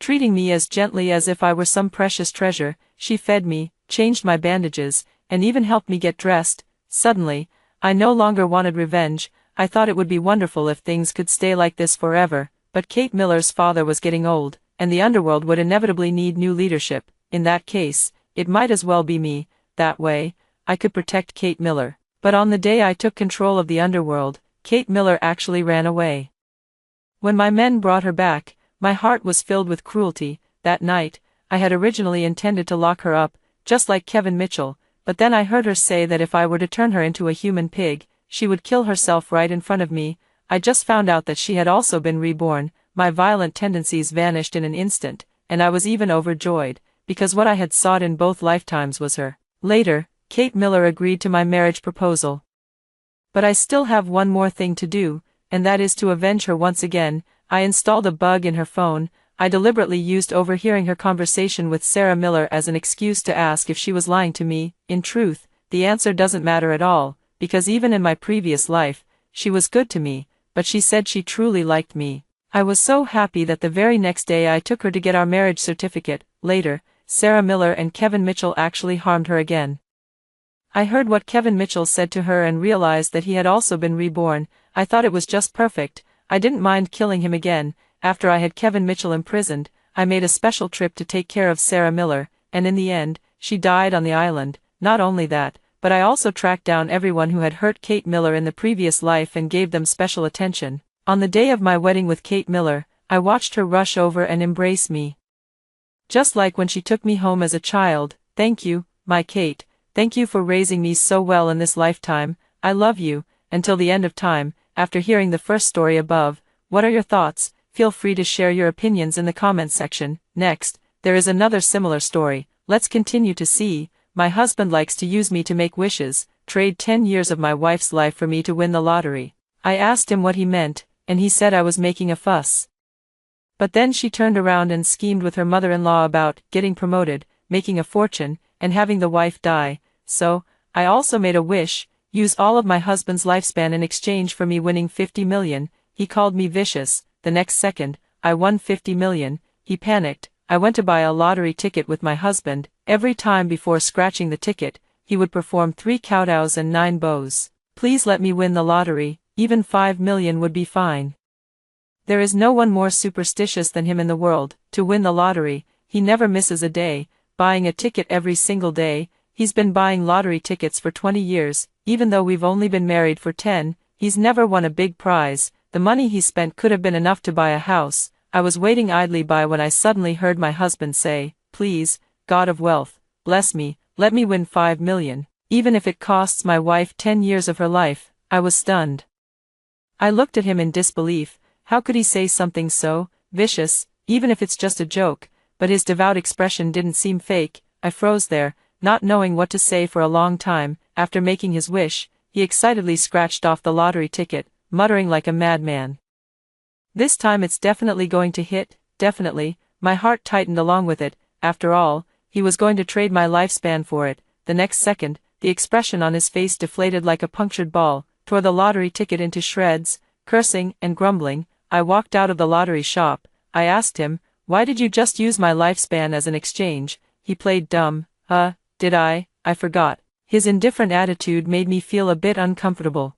Speaker 1: treating me as gently as if I were some precious treasure. She fed me, changed my bandages, and even helped me get dressed. Suddenly, I no longer wanted revenge. I thought it would be wonderful if things could stay like this forever, but Kate Miller's father was getting old, and the underworld would inevitably need new leadership. In that case, it might as well be me. That way, I could protect Kate Miller. But on the day I took control of the underworld, Kate Miller actually ran away. When my men brought her back, my heart was filled with cruelty. That night, I had originally intended to lock her up, just like Kevin Mitchell, but then I heard her say that if I were to turn her into a human pig, she would kill herself right in front of me. I just found out that she had also been reborn. My violent tendencies vanished in an instant, and I was even overjoyed, because what I had sought in both lifetimes was her. Later, Kate Miller agreed to my marriage proposal. But I still have one more thing to do, and that is to avenge her once again. I installed a bug in her phone. I deliberately used overhearing her conversation with Sarah Miller as an excuse to ask if she was lying to me. In truth, the answer doesn't matter at all, because even in my previous life, she was good to me, but she said she truly liked me. I was so happy that the very next day I took her to get our marriage certificate. Later, Sarah Miller and Kevin Mitchell actually harmed her again. I heard what Kevin Mitchell said to her and realized that he had also been reborn. I thought it was just perfect. I didn't mind killing him again. After I had Kevin Mitchell imprisoned, I made a special trip to take care of Sarah Miller, and in the end, she died on the island. Not only that, but I also tracked down everyone who had hurt Kate Miller in the previous life and gave them special attention. On the day of my wedding with Kate Miller, I watched her rush over and embrace me, just like when she took me home as a child. Thank you, my Kate. Thank you for raising me so well in this lifetime. I love you, until the end of time. After hearing the first story above, what are your thoughts? Feel free to share your opinions in the comments section. Next, there is another similar story. Let's continue to see. My husband likes to use me to make wishes, trade 10 years of my wife's life for me to win the lottery. I asked him what he meant, and he said I was making a fuss. But then she turned around and schemed with her mother-in-law about getting promoted, making a fortune, and having the wife die. So, I also made a wish, use all of my husband's lifespan in exchange for me winning 50 million. He called me vicious. The next second, I won 50 million. He panicked. I went to buy a lottery ticket with my husband. Every time before scratching the ticket, he would perform 3 kowtows and 9 bows. Please let me win the lottery. Even 5 million would be fine. There is no one more superstitious than him in the world. To win the lottery, he never misses a day, buying a ticket every single day. He's been buying lottery tickets for 20 years, even though we've only been married for 10, he's never won a big prize. The money he spent could have been enough to buy a house. I was waiting idly by when I suddenly heard my husband say, "Please, God of wealth, bless me, let me win 5 million, even if it costs my wife 10 years of her life." I was stunned. I looked at him in disbelief. How could he say something so vicious, even if it's just a joke? But his devout expression didn't seem fake. I froze there, not knowing what to say for a long time. After making his wish, he excitedly scratched off the lottery ticket, muttering like a madman, "This time it's definitely going to hit, definitely." My heart tightened along with it. After all, he was going to trade my lifespan for it. The next second, the expression on his face deflated like a punctured ball, tore the lottery ticket into shreds. Cursing and grumbling, I walked out of the lottery shop. I asked him, "Why did you just use my lifespan as an exchange?" He played dumb. Did I? I forgot. His indifferent attitude made me feel a bit uncomfortable.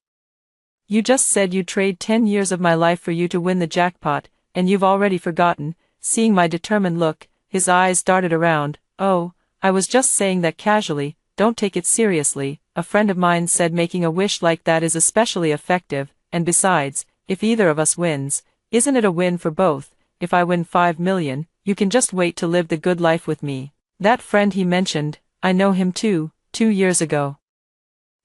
Speaker 1: "You just said you'd trade 10 years of my life for you to win the jackpot, and you've already forgotten." Seeing my determined look, his eyes darted around. "Oh, I was just saying that casually, don't take it seriously." A friend of mine said making a wish like that is especially effective, and besides, if either of us wins, isn't it a win for both? If I win 5 million, you can just wait to live the good life with me. That friend he mentioned, I know him too, 2 years ago.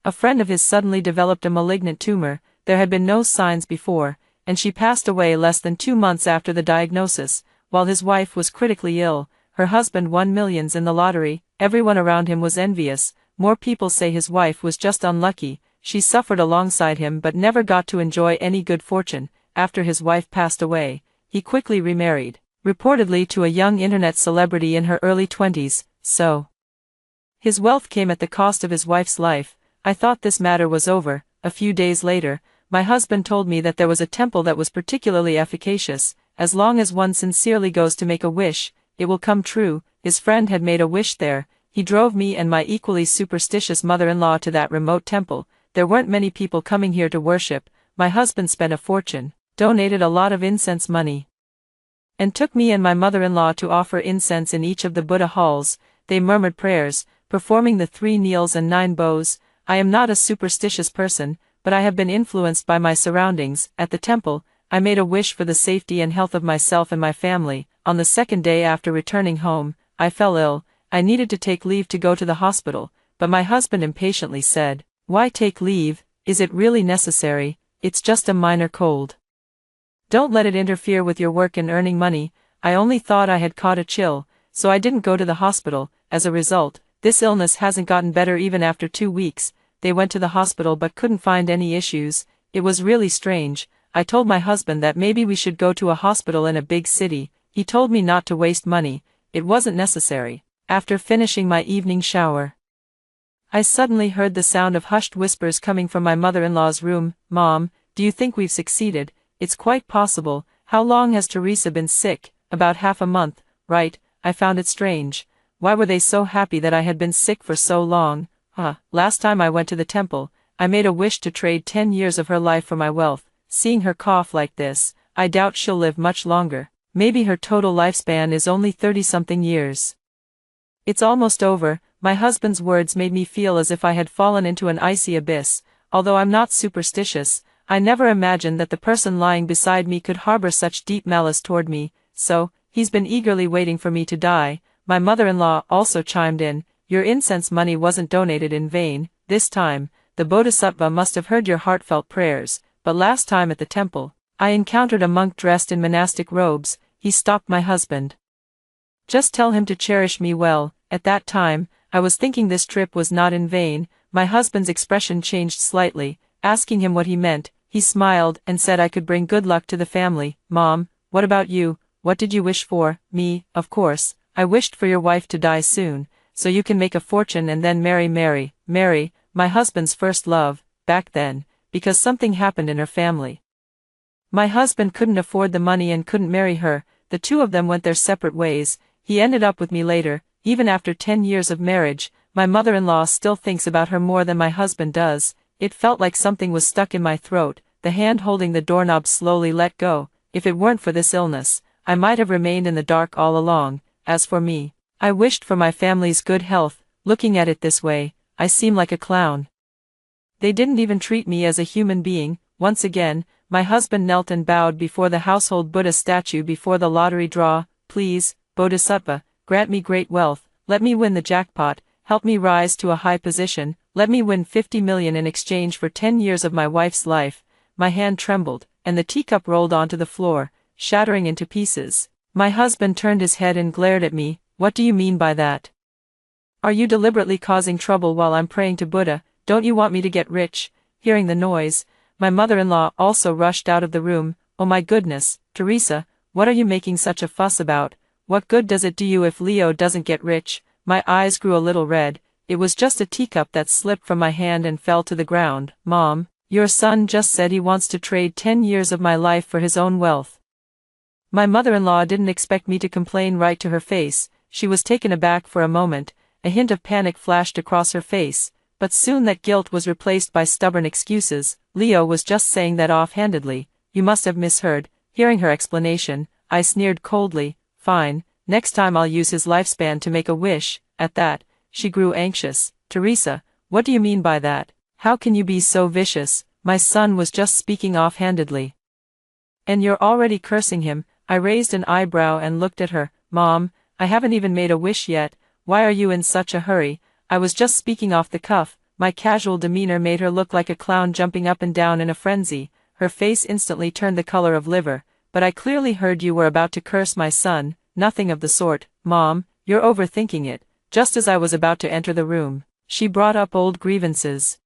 Speaker 1: A friend of his suddenly developed a malignant tumor, there had been no signs before, and she passed away less than 2 months after the diagnosis, while his wife was critically ill. Her husband won millions in the lottery, everyone around him was envious, more people say his wife was just unlucky, she suffered alongside him but never got to enjoy any good fortune. After his wife passed away, he quickly remarried, reportedly to a young internet celebrity in her early 20s, so his wealth came at the cost of his wife's life. I thought this matter was over. A few days later, my husband told me that there was a temple that was particularly efficacious. As long as one sincerely goes to make a wish, it will come true. His friend had made a wish there. He drove me and my equally superstitious mother-in-law to that remote temple. There weren't many people coming here to worship. My husband spent a fortune, donated a lot of incense money, and took me and my mother-in-law to offer incense in each of the Buddha halls. They murmured prayers, performing the 3 kneels and 9 bows. I am not a superstitious person, but I have been influenced by my surroundings. At the temple, I made a wish for the safety and health of myself and my family. On the second day after returning home, I fell ill. I needed to take leave to go to the hospital, but my husband impatiently said, "Why take leave? Is it really necessary? It's just a minor cold. Don't let it interfere with your work and earning money." I only thought I had caught a chill, so I didn't go to the hospital. As a result, this illness hasn't gotten better even after 2 weeks. They went to the hospital but couldn't find any issues. It was really strange. I told my husband that maybe we should go to a hospital in a big city. He told me not to waste money. It wasn't necessary. After finishing my evening shower, I suddenly heard the sound of hushed whispers coming from my mother-in-law's room. "Mom, do you think we've succeeded?" "It's quite possible. How long has Teresa been sick?" "About half a month." "Right." I found it strange. Why were they so happy that I had been sick for so long? Last time I went to the temple, I made a wish to trade 10 years of her life for my wealth. Seeing her cough like this, I doubt she'll live much longer. Maybe her total lifespan is only 30-something years. It's almost over. My husband's words made me feel as if I had fallen into an icy abyss. Although I'm not superstitious, I never imagined that the person lying beside me could harbor such deep malice toward me. So, he's been eagerly waiting for me to die. My mother-in-law also chimed in. "Your incense money wasn't donated in vain. This time, the Bodhisattva must have heard your heartfelt prayers. But last time at the temple, I encountered a monk dressed in monastic robes." He stopped my husband. "Just tell him to cherish me well." At that time, I was thinking this trip was not in vain. My husband's expression changed slightly. Asking him what he meant, he smiled and said I could bring good luck to the family. "Mom, what about you? What did you wish for?" "Me, of course. I wished for your wife to die soon, so you can make a fortune and then marry Mary." Mary, my husband's first love, back then, because something happened in her family. My husband couldn't afford the money and couldn't marry her. The two of them went their separate ways. He ended up with me later. Even after 10 years of marriage, my mother-in-law still thinks about her more than my husband does. It felt like something was stuck in my throat. The hand holding the doorknob slowly let go. If it weren't for this illness, I might have remained in the dark all along. As for me, I wished for my family's good health. Looking at it this way, I seem like a clown. They didn't even treat me as a human being. Once again, my husband knelt and bowed before the household Buddha statue before the lottery draw. "Please, Bodhisattva, grant me great wealth. Let me win the jackpot. Help me rise to a high position. Let me win 50 million in exchange for 10 years of my wife's life." My hand trembled, and the teacup rolled onto the floor, shattering into pieces. My husband turned his head and glared at me. "What do you mean by that? Are you deliberately causing trouble while I'm praying to Buddha? Don't you want me to get rich?" Hearing the noise, my mother-in-law also rushed out of the room. "Oh my goodness, Teresa, what are you making such a fuss about? What good does it do you if Leo doesn't get rich?" My eyes grew a little red. It was just a teacup that slipped from my hand and fell to the ground. "Mom, your son just said he wants to trade 10 years of my life for his own wealth." My mother-in-law didn't expect me to complain right to her face. She was taken aback for a moment. A hint of panic flashed across her face, but soon that guilt was replaced by stubborn excuses. "Leo was just saying that offhandedly. You must have misheard." Hearing her explanation, I sneered coldly. "Fine, next time I'll use his lifespan to make a wish." At that, she grew anxious. "Teresa, what do you mean by that? How can you be so vicious? My son was just speaking offhandedly. And you're already cursing him." I raised an eyebrow and looked at her. "Mom, I haven't even made a wish yet. Why are you in such a hurry?" I was just speaking off the cuff." My casual demeanor made her look like a clown jumping up and down in a frenzy. Her face instantly turned the color of liver. "But I clearly heard you were about to curse my son." "Nothing of the sort, Mom, you're overthinking it." Just as I was about to enter the room, she brought up old grievances.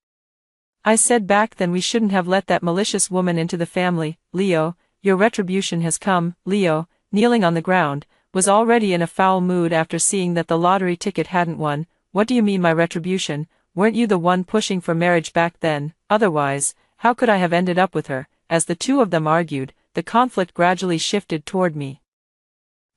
Speaker 1: I said back then we shouldn't have let that malicious woman into the family. "Leo, your retribution has come." Leo, kneeling on the ground, was already in a foul mood after seeing that the lottery ticket hadn't won. "What do you mean my retribution? Weren't you the one pushing for marriage back then? Otherwise, how could I have ended up with her?" As the two of them argued, the conflict gradually shifted toward me.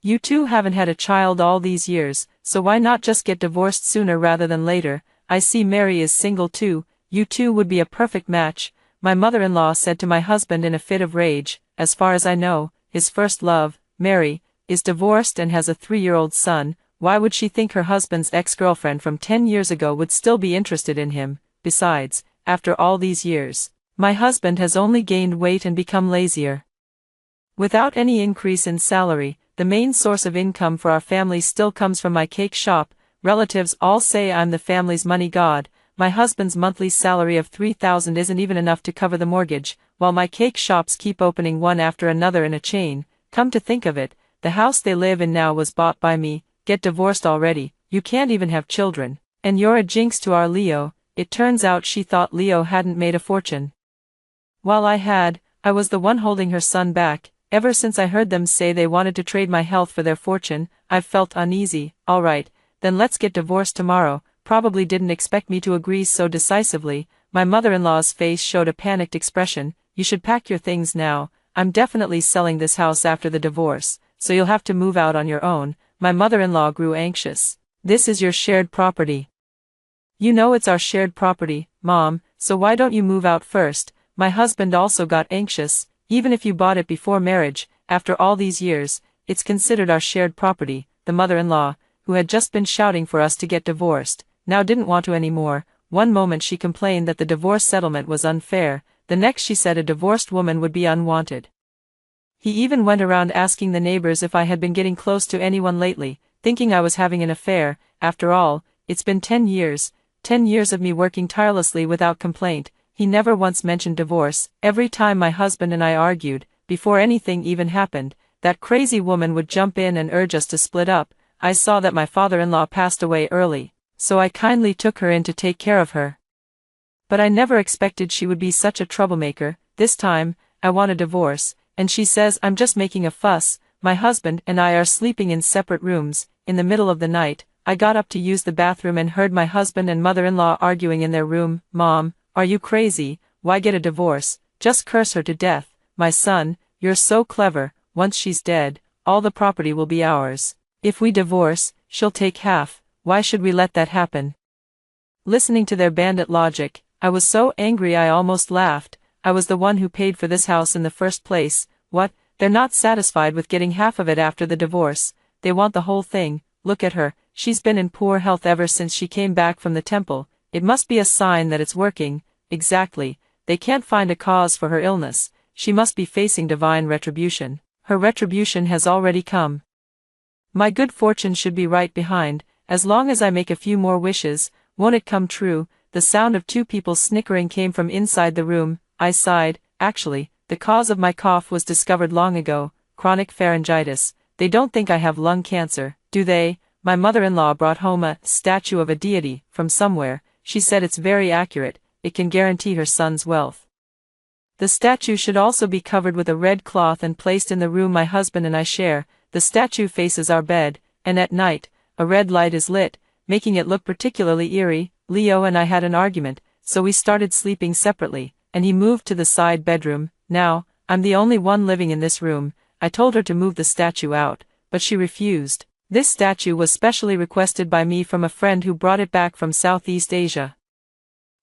Speaker 1: "You two haven't had a child all these years, so why not just get divorced sooner rather than later? I see Mary is single too. You two would be a perfect match," my mother-in-law said to my husband in a fit of rage. "As far as I know, his first love, Mary, is divorced and has a 3-year-old son. Why would she think her husband's ex-girlfriend from 10 years ago would still be interested in him? Besides, after all these years, my husband has only gained weight and become lazier. Without any increase in salary, the main source of income for our family still comes from my cake shop. Relatives all say I'm the family's money god. My husband's monthly salary of $3,000 isn't even enough to cover the mortgage, while my cake shops keep opening one after another in a chain. Come to think of it, the house they live in now was bought by me. Get divorced already, you can't even have children, and you're a jinx to our Leo." It turns out she thought Leo hadn't made a fortune, while I was the one holding her son back. Ever since I heard them say they wanted to trade my health for their fortune, I've felt uneasy. "Alright, then let's get divorced tomorrow." Probably didn't expect me to agree so decisively. My mother-in-law's face showed a panicked expression. "You should pack your things now. I'm definitely selling this house after the divorce, so you'll have to move out on your own." My mother-in-law grew anxious. "This is your shared property." "You know it's our shared property, Mom, so why don't you move out first?" My husband also got anxious. "Even if you bought it before marriage, after all these years, it's considered our shared property." The mother-in-law, who had just been shouting for us to get divorced, now didn't want to anymore. One moment she complained that the divorce settlement was unfair, the next she said a divorced woman would be unwanted. He even went around asking the neighbors if I had been getting close to anyone lately, thinking I was having an affair. After all, it's been 10 years, 10 years of me working tirelessly without complaint. He never once mentioned divorce. Every time my husband and I argued, before anything even happened, that crazy woman would jump in and urge us to split up. I saw that my father-in-law passed away early, so I kindly took her in to take care of her. But I never expected she would be such a troublemaker. This time, I want a divorce, and she says I'm just making a fuss. My husband and I are sleeping in separate rooms. In the middle of the night, I got up to use the bathroom and heard my husband and mother-in-law arguing in their room. "Mom, are you crazy? Why get a divorce? Just curse her to death." "My son, you're so clever. Once she's dead, all the property will be ours. If we divorce, she'll take half. Why should we let that happen?" Listening to their bandit logic, I was so angry I almost laughed. I was the one who paid for this house in the first place. What? They're not satisfied with getting half of it after the divorce. They want the whole thing. Look at her, she's been in poor health ever since she came back from the temple. It must be a sign that it's working. Exactly. They can't find a cause for her illness. She must be facing divine retribution. Her retribution has already come. My good fortune should be right behind. As long as I make a few more wishes, won't it come true? The sound of two people snickering came from inside the room. I sighed. Actually, the cause of my cough was discovered long ago. Chronic pharyngitis. They don't think I have lung cancer, do they? My mother-in-law brought home a statue of a deity from somewhere. She said it's very accurate. It can guarantee her son's wealth. The statue should also be covered with a red cloth and placed in the room my husband and I share. The statue faces our bed, and at night, a red light is lit, making it look particularly eerie. Leo and I had an argument, so we started sleeping separately, and he moved to the side bedroom. Now, I'm the only one living in this room. I told her to move the statue out, but she refused. This statue was specially requested by me from a friend who brought it back from Southeast Asia.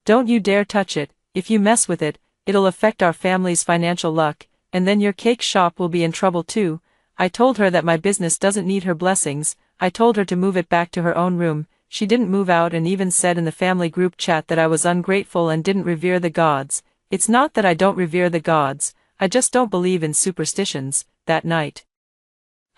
Speaker 1: "Don't you dare touch it. If you mess with it, it'll affect our family's financial luck, and then your cake shop will be in trouble too." I told her that my business doesn't need her blessings. I told her to move it back to her own room. She didn't move out and even said in the family group chat that I was ungrateful and didn't revere the gods. It's not that I don't revere the gods, I just don't believe in superstitions. That night,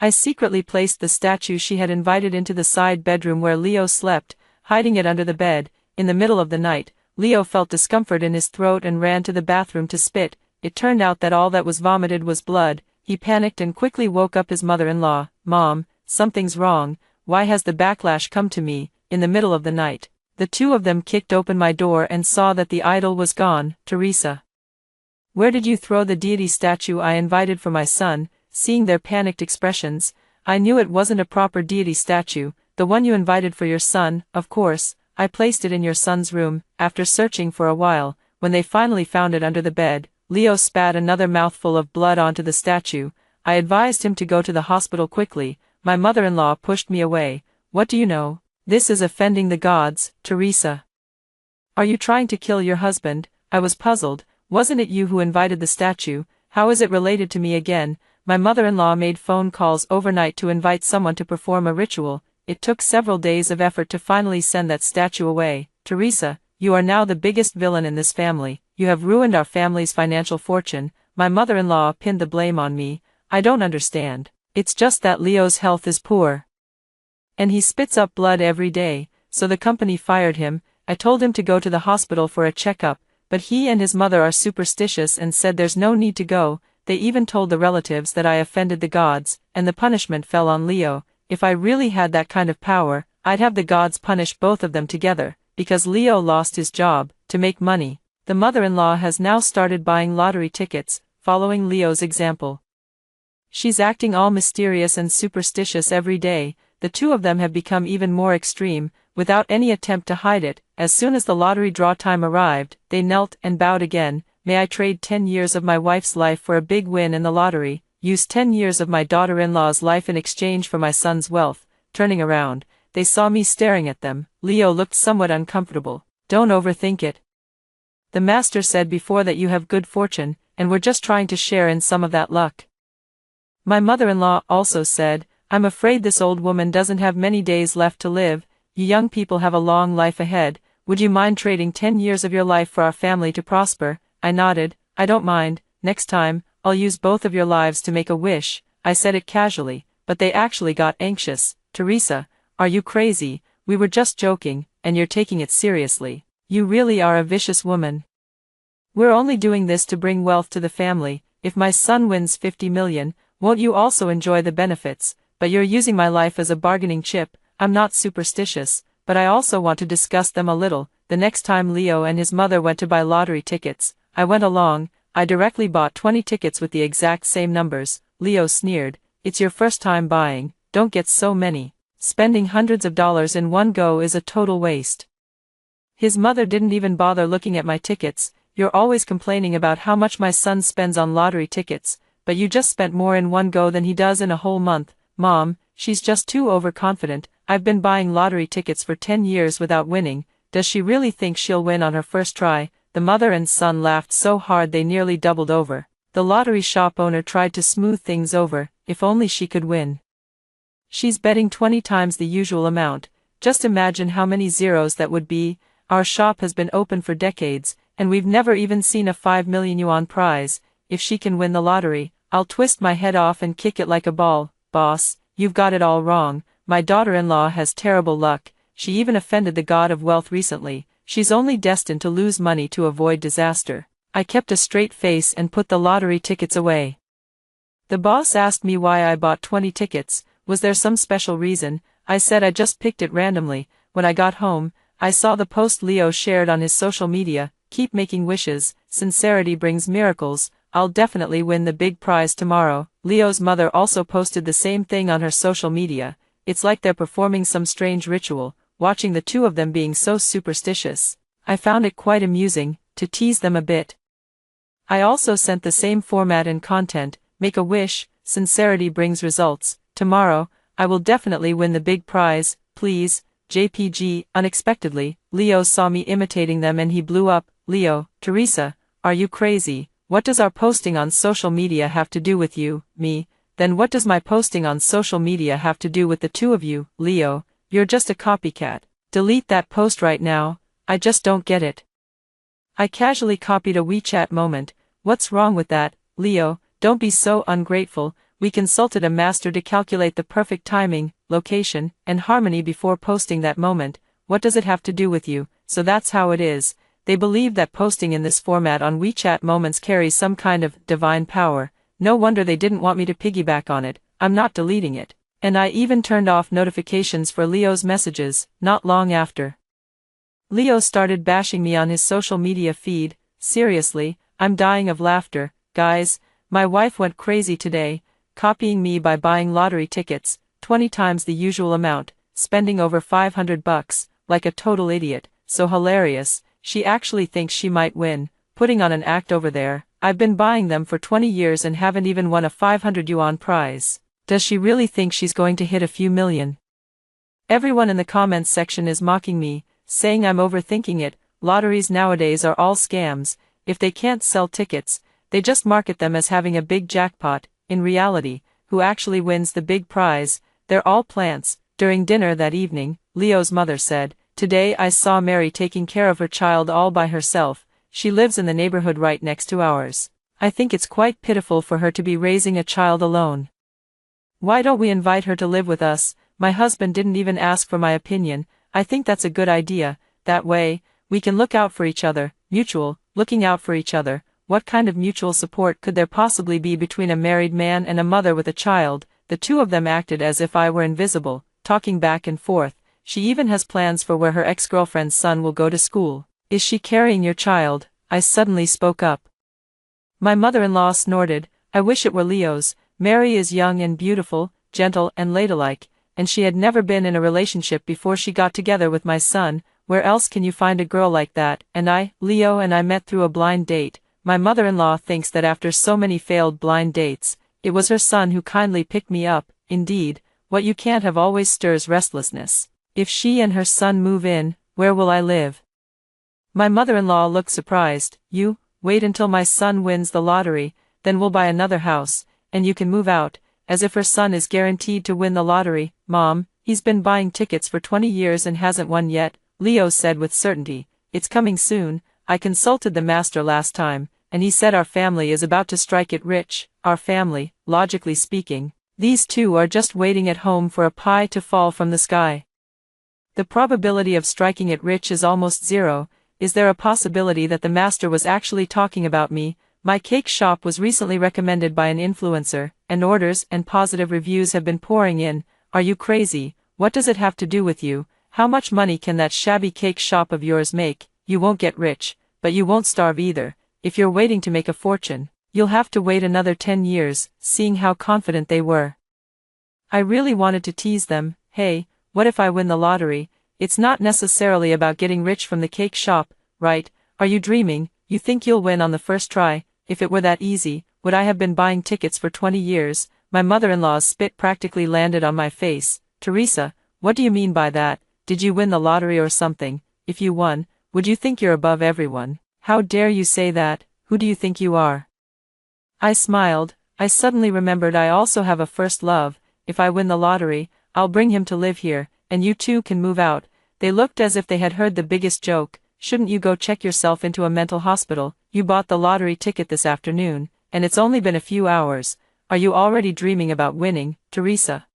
Speaker 1: I secretly placed the statue she had invited into the side bedroom where Leo slept. hiding it under the bed. In the middle of the night, Leo felt discomfort in his throat and ran to the bathroom to spit. It turned out that all that was vomited was blood. He panicked and quickly woke up his mother-in-law. "Mom, something's wrong. Why has the backlash come to me, in the middle of the night?" The two of them kicked open my door and saw that the idol was gone. "Teresa, where did you throw the deity statue I invited for my son?" Seeing their panicked expressions, I knew it wasn't a proper deity statue, the one you invited for your son. "Of course, I placed it in your son's room." After searching for a while, when they finally found it under the bed, Leo spat another mouthful of blood onto the statue. I advised him to go to the hospital quickly. My mother-in-law pushed me away. "What do you know? This is offending the gods, Teresa. Are you trying to kill your husband?" I was puzzled. "Wasn't it you who invited the statue? How is it related to me again?" My mother-in-law made phone calls overnight to invite someone to perform a ritual. It took several days of effort to finally send that statue away. "Teresa, you are now the biggest villain in this family. You have ruined our family's financial fortune." My mother-in-law pinned the blame on me. "I don't understand. It's just that Leo's health is poor, and he spits up blood every day, so the company fired him." I told him to go to the hospital for a checkup, but he and his mother are superstitious and said there's no need to go. They even told the relatives that I offended the gods, and the punishment fell on Leo. If I really had that kind of power, I'd have the gods punish both of them together, because Leo lost his job to make money. The mother-in-law has now started buying lottery tickets, following Leo's example. She's acting all mysterious and superstitious every day. The two of them have become even more extreme, without any attempt to hide it. As soon as the lottery draw time arrived, they knelt and bowed again. "May I trade 10 years of my wife's life for a big win in the lottery? Use 10 years of my daughter-in-law's life in exchange for my son's wealth." Turning around, they saw me staring at them. Leo looked somewhat uncomfortable. "Don't overthink it. The master said before that you have good fortune, and we're just trying to share in some of that luck." My mother-in-law also said, "I'm afraid this old woman doesn't have many days left to live. You young people have a long life ahead. Would you mind trading 10 years of your life for our family to prosper?" I nodded. "I don't mind. Next time, I'll use both of your lives to make a wish." I said it casually, but they actually got anxious. "Teresa, are you crazy? We were just joking, and you're taking it seriously. You really are a vicious woman. We're only doing this to bring wealth to the family. If my son wins 50 million, won't you also enjoy the benefits? But you're using my life as a bargaining chip." I'm not superstitious, but I also want to discuss them a little. The next time Leo and his mother went to buy lottery tickets, I went along. I directly bought 20 tickets with the exact same numbers. Leo sneered, "It's your first time buying, don't get so many. Spending hundreds of dollars in one go is a total waste." His mother didn't even bother looking at my tickets. "You're always complaining about how much my son spends on lottery tickets, but you just spent more in one go than he does in a whole month." "Mom, she's just too overconfident. I've been buying lottery tickets for 10 years without winning. Does she really think she'll win on her first try?" The mother and son laughed so hard they nearly doubled over. The lottery shop owner tried to smooth things over. "If only she could win. She's betting 20 times the usual amount. Just imagine how many zeros that would be. Our shop has been open for decades, and we've never even seen a 5 million yuan prize. If she can win the lottery, I'll twist my head off and kick it like a ball." "Boss, you've got it all wrong. My daughter-in-law has terrible luck. She even offended the god of wealth recently. She's only destined to lose money to avoid disaster." I kept a straight face and put the lottery tickets away. The boss asked me why I bought 20 tickets. Was there some special reason? I said I just picked it randomly. When I got home, I saw the post Leo shared on his social media. "Keep making wishes. Sincerity brings miracles. I'll definitely win the big prize tomorrow." Leo's mother also posted the same thing on her social media. It's like they're performing some strange ritual, watching the two of them being so superstitious. I found it quite amusing, to tease them a bit. I also sent the same format and content. "Make a wish, sincerity brings results. Tomorrow, I will definitely win the big prize, please, JPG." Unexpectedly, Leo saw me imitating them and he blew up. "Leo, Teresa, are you crazy? What does our posting on social media have to do with you?" "Me? Then what does my posting on social media have to do with the two of you?" "Leo, you're just a copycat. Delete that post right now. I just don't get it." I casually copied a WeChat moment. "What's wrong with that, Leo? Don't be so ungrateful." We consulted a master to calculate the perfect timing, location, and harmony before posting that moment. what does it have to do with you? So that's how it is. They believe that posting in this format on WeChat Moments carries some kind of divine power. No wonder they didn't want me to piggyback on it. I'm not deleting it. And I even turned off notifications for Leo's messages, not long after. Leo started bashing me on his social media feed. Seriously, I'm dying of laughter, guys. My wife went crazy today, copying me by buying lottery tickets, 20 times the usual amount, spending over $500, like a total idiot. So hilarious, she actually thinks she might win, putting on an act over there. I've been buying them for 20 years and haven't even won a 500 yuan prize. Does she really think she's going to hit a few million? Everyone in the comments section is mocking me, saying I'm overthinking it. Lotteries nowadays are all scams. If they can't sell tickets, they just market them as having a big jackpot. In reality, who actually wins the big prize? They're all plants. During dinner that evening, Leo's mother said, "Today I saw Mary taking care of her child all by herself. She lives in the neighborhood right next to ours. I think it's quite pitiful for her to be raising a child alone. Why don't we invite her to live with us?" My husband didn't even ask for my opinion. I think that's a good idea. That way, we can look out for each other. Mutual, looking out for each other. What kind of mutual support could there possibly be between a married man and a mother with a child? The two of them acted as if I were invisible, talking back and forth. She even has plans for where her ex-girlfriend's son will go to school. Is she carrying your child? I suddenly spoke up. My mother-in-law snorted. I wish it were Leo's. Mary is young and beautiful, gentle and ladylike, and she had never been in a relationship before she got together with my son. Where else can you find a girl like that? And Leo and I met through a blind date. My mother-in-law thinks that after so many failed blind dates, it was her son who kindly picked me up. Indeed, what you can't have always stirs restlessness. If she and her son move in, where will I live? My mother-in-law looked surprised. You, wait until my son wins the lottery, then we'll buy another house, and you can move out, as if her son is guaranteed to win the lottery. Mom, he's been buying tickets for 20 years and hasn't won yet, Leo said with certainty. It's coming soon. I consulted the master last time, and he said our family is about to strike it rich. Our family, logically speaking. These two are just waiting at home for a pie to fall from the sky. The probability of striking it rich is almost zero. Is there a possibility that the master was actually talking about me? My cake shop was recently recommended by an influencer, and orders and positive reviews have been pouring in. Are you crazy? What does it have to do with you? How much money can that shabby cake shop of yours make? You won't get rich, but you won't starve either. If you're waiting to make a fortune, you'll have to wait another 10 years, seeing how confident they were. I really wanted to tease them. Hey, what if I win the lottery? It's not necessarily about getting rich from the cake shop, right? Are you dreaming? You think you'll win on the first try? If it were that easy, would I have been buying tickets for 20 years? My mother-in-law's spit practically landed on my face. Teresa, what do you mean by that? Did you win the lottery or something? If you won, would you think you're above everyone? How dare you say that? Who do you think you are? I smiled. I suddenly remembered I also have a first love. If I win the lottery, I'll bring him to live here, and you two can move out. They looked as if they had heard the biggest joke. Shouldn't you go check yourself into a mental hospital? You bought the lottery ticket this afternoon, and it's only been a few hours. Are you already dreaming about winning, Teresa?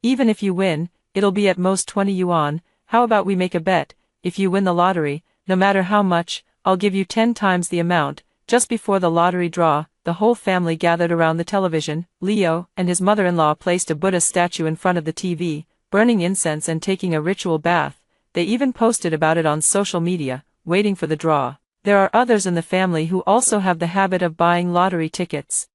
Speaker 1: Even if you win, it'll be at most 20 yuan. How about we make a bet? If you win the lottery, no matter how much, I'll give you 10 times the amount. Just before the lottery draw, the whole family gathered around the television. Leo and his mother-in-law placed a Buddha statue in front of the TV, burning incense and taking a ritual bath. They even posted about it on social media, waiting for the draw. There are others in the family who also have the habit of buying lottery tickets.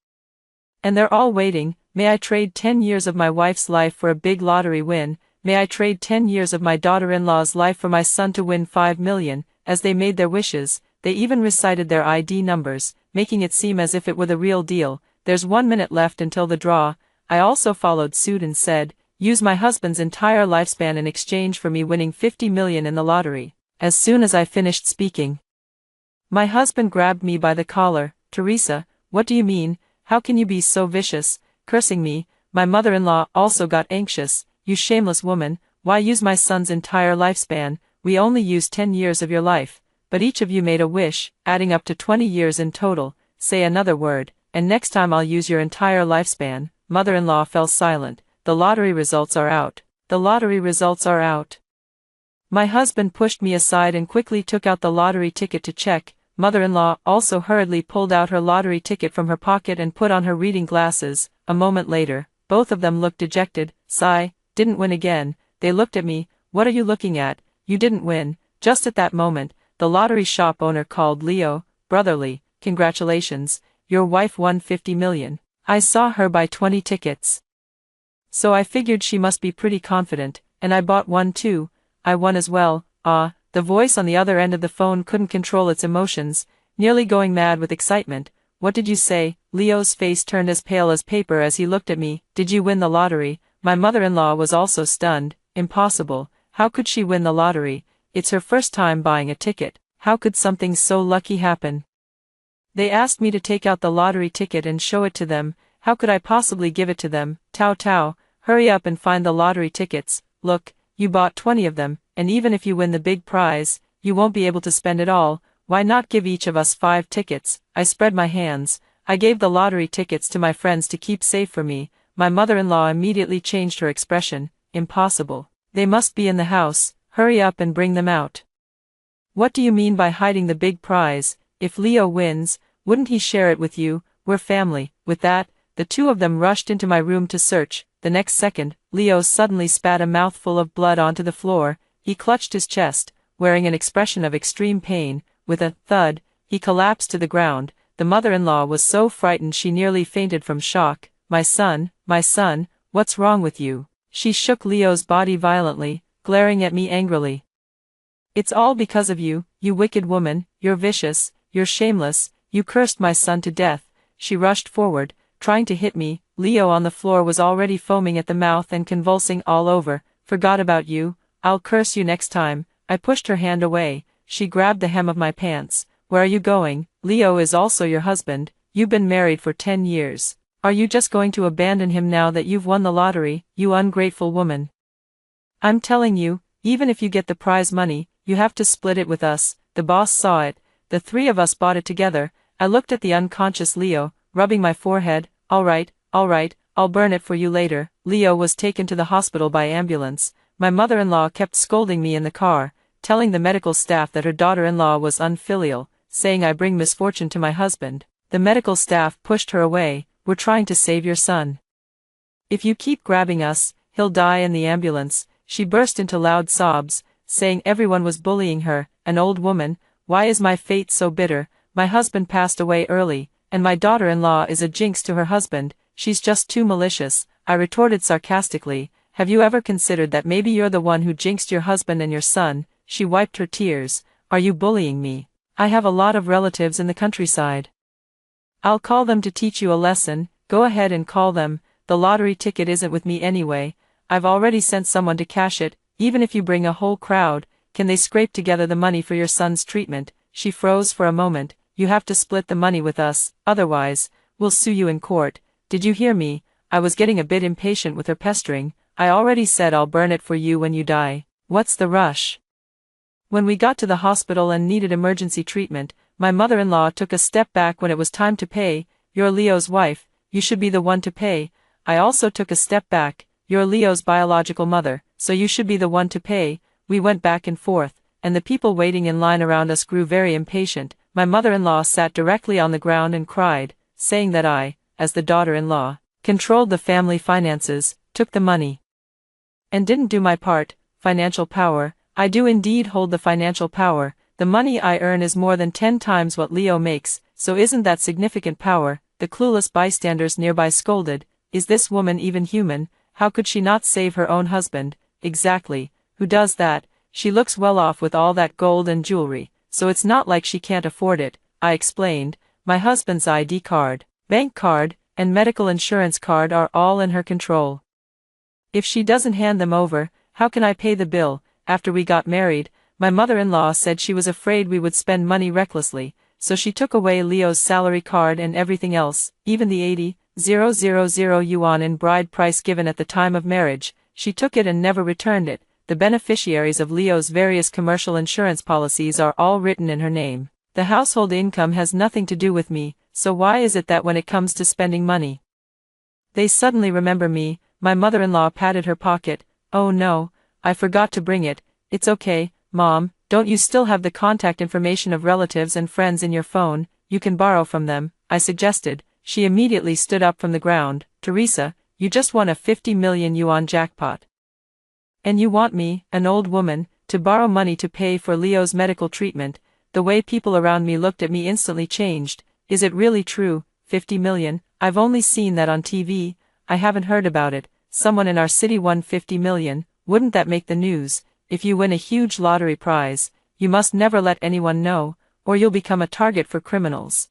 Speaker 1: And they're all waiting. May I trade 10 years of my wife's life for a big lottery win? May I trade 10 years of my daughter-in-law's life for my son to win 5 million? As they made their wishes, they even recited their ID numbers, making it seem as if it were the real deal. There's 1 minute left until the draw. I also followed suit and said, use my husband's entire lifespan in exchange for me winning 50 million in the lottery. As soon as I finished speaking, my husband grabbed me by the collar. Teresa, what do you mean? How can you be so vicious, cursing me? My mother-in-law also got anxious. You shameless woman, why use my son's entire lifespan? We only used 10 years of your life, but each of you made a wish, adding up to 20 years in total. Say another word, and next time I'll use your entire lifespan. Mother-in-law fell silent. The lottery results are out. The lottery results are out. My husband pushed me aside and quickly took out the lottery ticket to check. Mother-in-law also hurriedly pulled out her lottery ticket from her pocket and put on her reading glasses. A moment later, both of them looked dejected. Sigh, didn't win again. They looked at me. What are you looking at? You didn't win. Just at that moment, the lottery shop owner called. Leo, brotherly, congratulations, your wife won 50 million. I saw her buy 20 tickets. So I figured she must be pretty confident, and I bought one too. I won as well. Ah, the voice on the other end of the phone couldn't control its emotions, nearly going mad with excitement. What did you say? Leo's face turned as pale as paper as he looked at me. Did you win the lottery? My mother-in-law was also stunned. Impossible. How could she win the lottery? It's her first time buying a ticket. How could something so lucky happen? They asked me to take out the lottery ticket and show it to them. How could I possibly give it to them? Tao, hurry up and find the lottery tickets. Look, you bought 20 of them, and even if you win the big prize, you won't be able to spend it all. Why not give each of us 5 tickets? I spread my hands. I gave the lottery tickets to my friends to keep safe for me. My mother-in-law immediately changed her expression. Impossible. They must be in the house. Hurry up and bring them out. What do you mean by hiding the big prize? If Leo wins, wouldn't he share it with you? We're family. With that, the two of them rushed into my room to search. The next second, Leo suddenly spat a mouthful of blood onto the floor. He clutched his chest, wearing an expression of extreme pain. With a thud, he collapsed to the ground. The mother-in-law was so frightened she nearly fainted from shock. My son, what's wrong with you? She shook Leo's body violently, glaring at me angrily. It's all because of you, you wicked woman. You're vicious, you're shameless, you cursed my son to death. She rushed forward, trying to hit me. Leo on the floor was already foaming at the mouth and convulsing all over. Forgot about you. I'll curse you next time. I pushed her hand away. She grabbed the hem of my pants. Where are you going? Leo is also your husband. You've been married for 10 years. Are you just going to abandon him now that you've won the lottery, you ungrateful woman? I'm telling you, even if you get the prize money, you have to split it with us. The boss saw it. The 3 of us bought it together. I looked at the unconscious Leo, rubbing my forehead. All right, I'll burn it for you later. Leo was taken to the hospital by ambulance. My mother-in-law kept scolding me in the car, telling the medical staff that her daughter-in-law was unfilial, saying I bring misfortune to my husband. The medical staff pushed her away. We're trying to save your son. If you keep grabbing us, he'll die in the ambulance. She burst into loud sobs, saying everyone was bullying her. An old woman. Why is my fate so bitter? My husband passed away early, and my daughter-in-law is a jinx to her husband. She's just too malicious. I retorted sarcastically. Have you ever considered that maybe you're the one who jinxed your husband and your son? She wiped her tears. Are you bullying me? I have a lot of relatives in the countryside. I'll call them to teach you a lesson. Go ahead and call them. The lottery ticket isn't with me anyway. I've already sent someone to cash it. Even if you bring a whole crowd, can they scrape together the money for your son's treatment? She froze for a moment. You have to split the money with us, otherwise, we'll sue you in court. Did you hear me? I was getting a bit impatient with her pestering. I already said I'll burn it for you when you die. What's the rush? When we got to the hospital and needed emergency treatment, my mother-in-law took a step back when it was time to pay. You're Leo's wife, you should be the one to pay. I also took a step back. You're Leo's biological mother, so you should be the one to pay. We went back and forth, and the people waiting in line around us grew very impatient. My mother-in-law sat directly on the ground and cried, saying that I, as the daughter-in-law, controlled the family finances, took the money, and didn't do my part. Financial power. I do indeed hold the financial power. The money I earn is more than 10 times what Leo makes, so isn't that significant power? The clueless bystanders nearby scolded. Is this woman even human? How could she not save her own husband? Exactly. Who does that? She looks well off with all that gold and jewelry, so it's not like she can't afford it. I explained. My husband's ID card, bank card, and medical insurance card are all in her control. If she doesn't hand them over, how can I pay the bill? After we got married, my mother-in-law said she was afraid we would spend money recklessly, so she took away Leo's salary card and everything else, even the 80,000 yuan in bride price given at the time of marriage. She took it and never returned it. The beneficiaries of Leo's various commercial insurance policies are all written in her name. The household income has nothing to do with me, so why is it that when it comes to spending money, they suddenly remember me? My mother-in-law patted her pocket. Oh no, I forgot to bring it. It's okay, Mom, don't you still have the contact information of relatives and friends in your phone? You can borrow from them, I suggested. She immediately stood up from the ground. Teresa, you just won a 50 million yuan jackpot. And you want me, an old woman, to borrow money to pay for Leo's medical treatment? The way people around me looked at me instantly changed. Is it really true? 50 million? I've only seen that on TV. I haven't heard about it. Someone in our city won 50 million. Wouldn't that make the news? If you win a huge lottery prize, you must never let anyone know, or you'll become a target for criminals.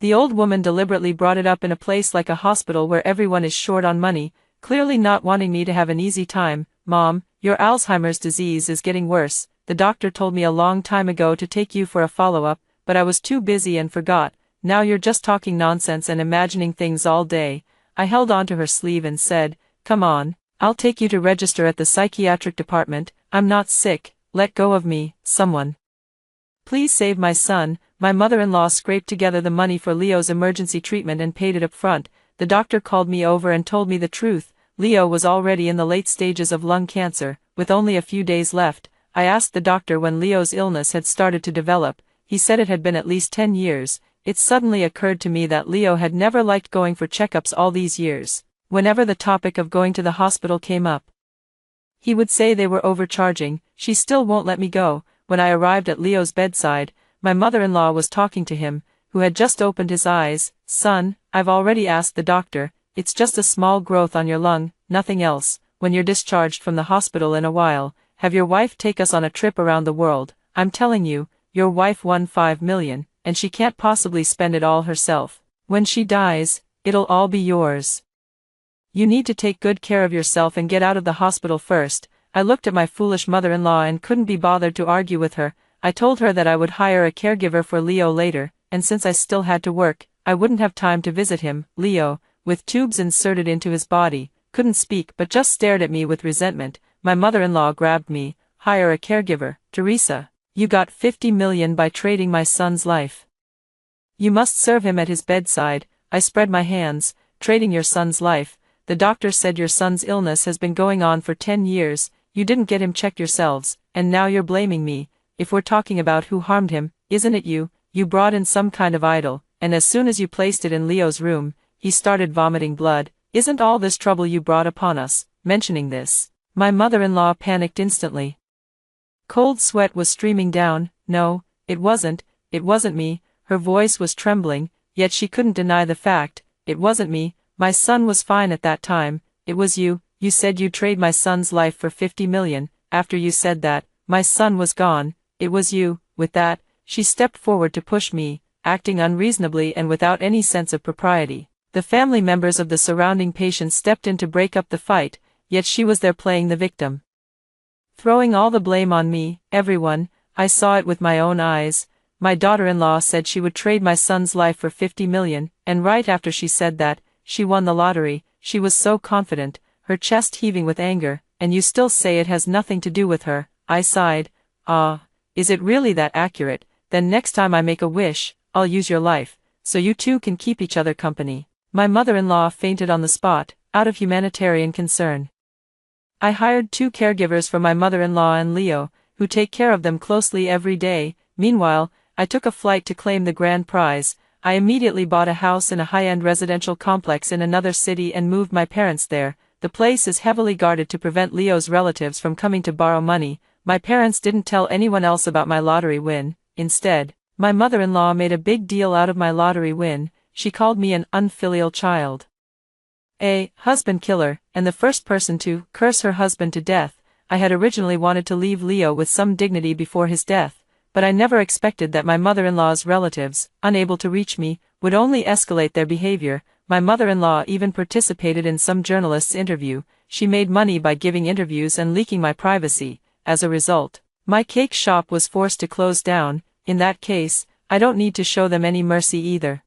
Speaker 1: The old woman deliberately brought it up in a place like a hospital where everyone is short on money, clearly not wanting me to have an easy time. Mom, your Alzheimer's disease is getting worse. The doctor told me a long time ago to take you for a follow-up, but I was too busy and forgot. Now you're just talking nonsense and imagining things all day. I held onto her sleeve and said, come on, I'll take you to register at the psychiatric department. I'm not sick, let go of me, someone. Please save my son. My mother-in-law scraped together the money for Leo's emergency treatment and paid it up front. The doctor called me over and told me the truth. Leo was already in the late stages of lung cancer, with only a few days left. I asked the doctor when Leo's illness had started to develop. He said it had been at least 10 years. It suddenly occurred to me that Leo had never liked going for checkups all these years. Whenever the topic of going to the hospital came up, he would say they were overcharging. She still won't let me go. When I arrived at Leo's bedside, my mother-in-law was talking to him, who had just opened his eyes. Son, I've already asked the doctor. It's just a small growth on your lung, nothing else. When you're discharged from the hospital in a while, have your wife take us on a trip around the world. I'm telling you, your wife won 5 million, and she can't possibly spend it all herself. When she dies, it'll all be yours. You need to take good care of yourself and get out of the hospital first. I looked at my foolish mother-in-law and couldn't be bothered to argue with her. I told her that I would hire a caregiver for Leo later, and since I still had to work, I wouldn't have time to visit him. Leo, with tubes inserted into his body, couldn't speak but just stared at me with resentment. My mother-in-law grabbed me. Hire a caregiver, Teresa. You got 50 million by trading my son's life. You must serve him at his bedside. I spread my hands. Trading your son's life. The doctor said your son's illness has been going on for 10 years. You didn't get him checked yourselves, and now you're blaming me. If we're talking about who harmed him, isn't it you? You brought in some kind of idol, and as soon as you placed it in Leo's room, he started vomiting blood. Isn't all this trouble you brought upon us? Mentioning this, my mother-in-law panicked instantly. Cold sweat was streaming down. No, it wasn't me. Her voice was trembling, yet she couldn't deny the fact. It wasn't me. My son was fine at that time. It was you. You said you'd trade my son's life for 50 million. After you said that, my son was gone. It was you. With that, she stepped forward to push me, acting unreasonably and without any sense of propriety. The family members of the surrounding patients stepped in to break up the fight, yet she was there playing the victim, throwing all the blame on me. Everyone, I saw it with my own eyes. My daughter-in-law said she would trade my son's life for 50 million, and right after she said that, she won the lottery. She was so confident, her chest heaving with anger. And you still say it has nothing to do with her? I sighed. Ah, is it really that accurate? Then next time I make a wish, I'll use your life, so you two can keep each other company. My mother-in-law fainted on the spot, out of humanitarian concern. I hired 2 caregivers for my mother-in-law and Leo, who take care of them closely every day. Meanwhile, I took a flight to claim the grand prize. I immediately bought a house in a high-end residential complex in another city and moved my parents there. The place is heavily guarded to prevent Leo's relatives from coming to borrow money. My parents didn't tell anyone else about my lottery win. Instead, my mother-in-law made a big deal out of my lottery win. She called me an unfilial child, a husband killer, and the first person to curse her husband to death. I had originally wanted to leave Leo with some dignity before his death, but I never expected that my mother-in-law's relatives, unable to reach me, would only escalate their behavior. My mother-in-law even participated in some journalist's interview. She made money by giving interviews and leaking my privacy. As a result, my cake shop was forced to close down. In that case, I don't need to show them any mercy either.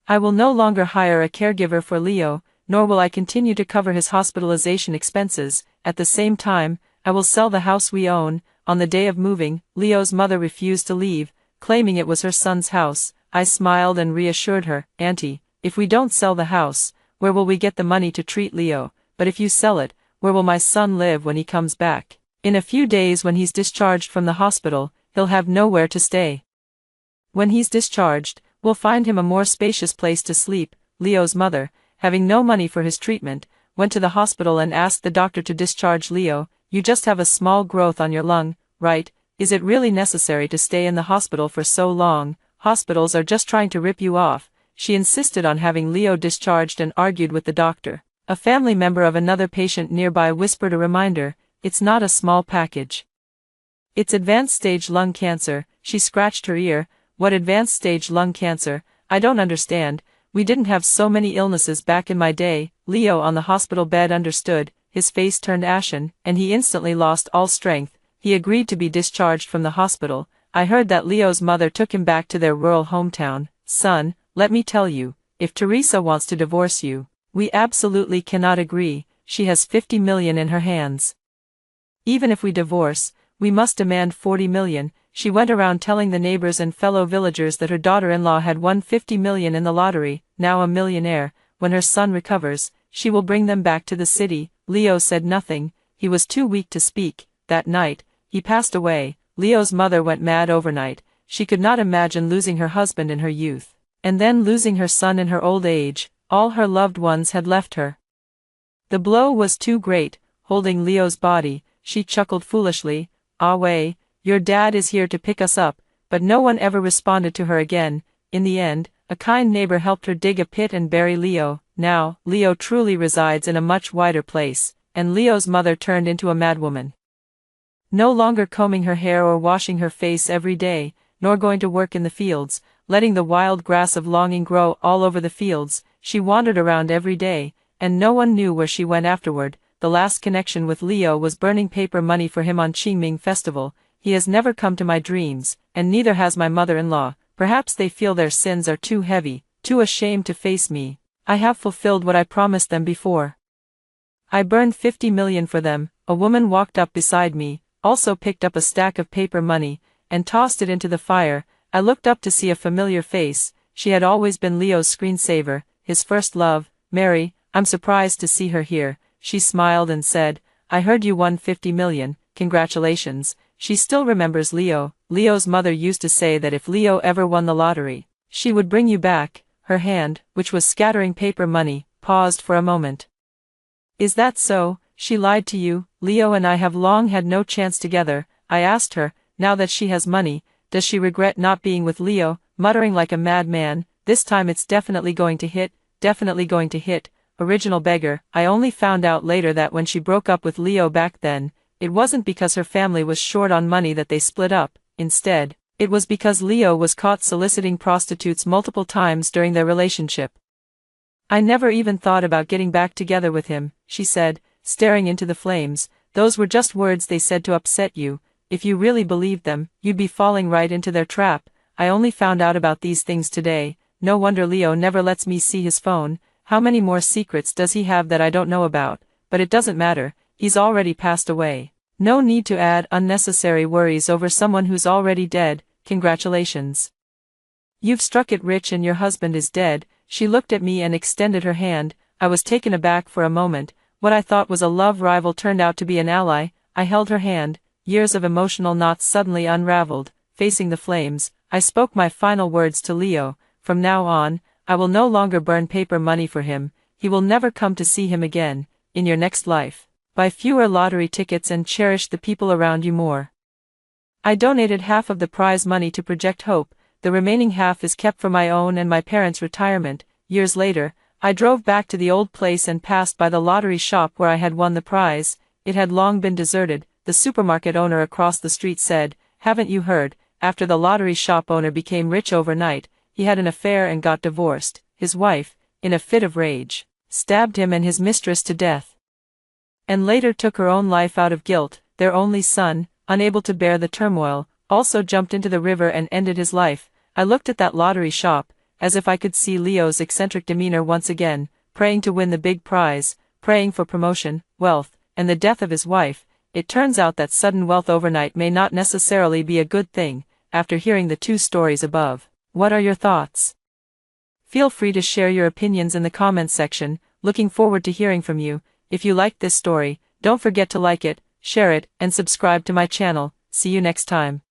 Speaker 1: I will no longer hire a caregiver for Leo, nor will I continue to cover his hospitalization expenses. At the same time, I will sell the house we own. On the day of moving, Leo's mother refused to leave, claiming it was her son's house. I smiled and reassured her, Auntie, if we don't sell the house, where will we get the money to treat Leo? But if you sell it, where will my son live when he comes back? In a few days when he's discharged from the hospital, he'll have nowhere to stay. When he's discharged, we'll find him a more spacious place to sleep. Leo's mother, having no money for his treatment, went to the hospital and asked the doctor to discharge Leo. You just have a small growth on your lung, right? Is it really necessary to stay in the hospital for so long? Hospitals are just trying to rip you off. She insisted on having Leo discharged and argued with the doctor. A family member of another patient nearby whispered a reminder, it's not a small package. It's advanced stage lung cancer. She scratched her ear. What advanced stage lung cancer? I don't understand. We didn't have so many illnesses back in my day. Leo on the hospital bed understood, his face turned ashen, and he instantly lost all strength. He agreed to be discharged from the hospital. I heard that Leo's mother took him back to their rural hometown. Son, let me tell you, if Teresa wants to divorce you, we absolutely cannot agree. She has 50 million in her hands. Even if we divorce, we must demand 40 million. She went around telling the neighbors and fellow villagers that her daughter-in-law had won 50 million in the lottery, now a millionaire. When her son recovers, she will bring them back to the city. Leo said nothing. He was too weak to speak. That night, he passed away. Leo's mother went mad overnight. She could not imagine losing her husband in her youth, and then losing her son in her old age. All her loved ones had left her. The blow was too great. Holding Leo's body, she chuckled foolishly. Ah Wei, your dad is here to pick us up. But no one ever responded to her again. In the end, a kind neighbor helped her dig a pit and bury Leo. Now, Leo truly resides in a much wider place, and Leo's mother turned into a madwoman. No longer combing her hair or washing her face every day, nor going to work in the fields, letting the wild grass of longing grow all over the fields, she wandered around every day, and no one knew where she went afterward. The last connection with Leo was burning paper money for him on Qingming festival. He has never come to my dreams, and neither has my mother-in-law. Perhaps they feel their sins are too heavy, too ashamed to face me. I have fulfilled what I promised them before. I burned 50 million for them. A woman walked up beside me, also picked up a stack of paper money, and tossed it into the fire. I looked up to see a familiar face. She had always been Leo's screensaver, his first love. Mary, I'm surprised to see her here. She smiled and said, I heard you won 50 million, congratulations. She still remembers Leo. Leo's mother used to say that if Leo ever won the lottery, she would bring you back. Her hand, which was scattering paper money, paused for a moment. Is that so? She lied to you. Leo and I have long had no chance together. I asked her, now that she has money, does she regret not being with Leo? Muttering like a madman, this time it's definitely going to hit, definitely going to hit. Original beggar. I only found out later that when she broke up with Leo back then, it wasn't because her family was short on money that they split up. Instead, it was because Leo was caught soliciting prostitutes multiple times during their relationship. I never even thought about getting back together with him, she said, staring into the flames. Those were just words they said to upset you. If you really believed them, you'd be falling right into their trap. I only found out about these things today. No wonder Leo never lets me see his phone. How many more secrets does he have that I don't know about? But it doesn't matter, he's already passed away. No need to add unnecessary worries over someone who's already dead. Congratulations. You've struck it rich and your husband is dead. She looked at me and extended her hand. I was taken aback for a moment. What I thought was a love rival turned out to be an ally. I held her hand. Years of emotional knots suddenly unraveled. Facing the flames, I spoke my final words to Leo. From now on, I will no longer burn paper money for him. He will never come to see him again. In your next life, buy fewer lottery tickets and cherish the people around you more. I donated half of the prize money to Project Hope. The remaining half is kept for my own and my parents' retirement. Years later, I drove back to the old place and passed by the lottery shop where I had won the prize. It had long been deserted. The supermarket owner across the street said, haven't you heard? After the lottery shop owner became rich overnight, he had an affair and got divorced. His wife, in a fit of rage, stabbed him and his mistress to death, and later took her own life out of guilt. Their only son, unable to bear the turmoil, also jumped into the river and ended his life. I looked at that lottery shop, as if I could see Leo's eccentric demeanor once again, praying to win the big prize, praying for promotion, wealth, and the death of his wife. It turns out that sudden wealth overnight may not necessarily be a good thing. After hearing the two stories above, what are your thoughts? Feel free to share your opinions in the comments section. Looking forward to hearing from you. If you liked this story, don't forget to like it, share it, and subscribe to my channel. See you next time.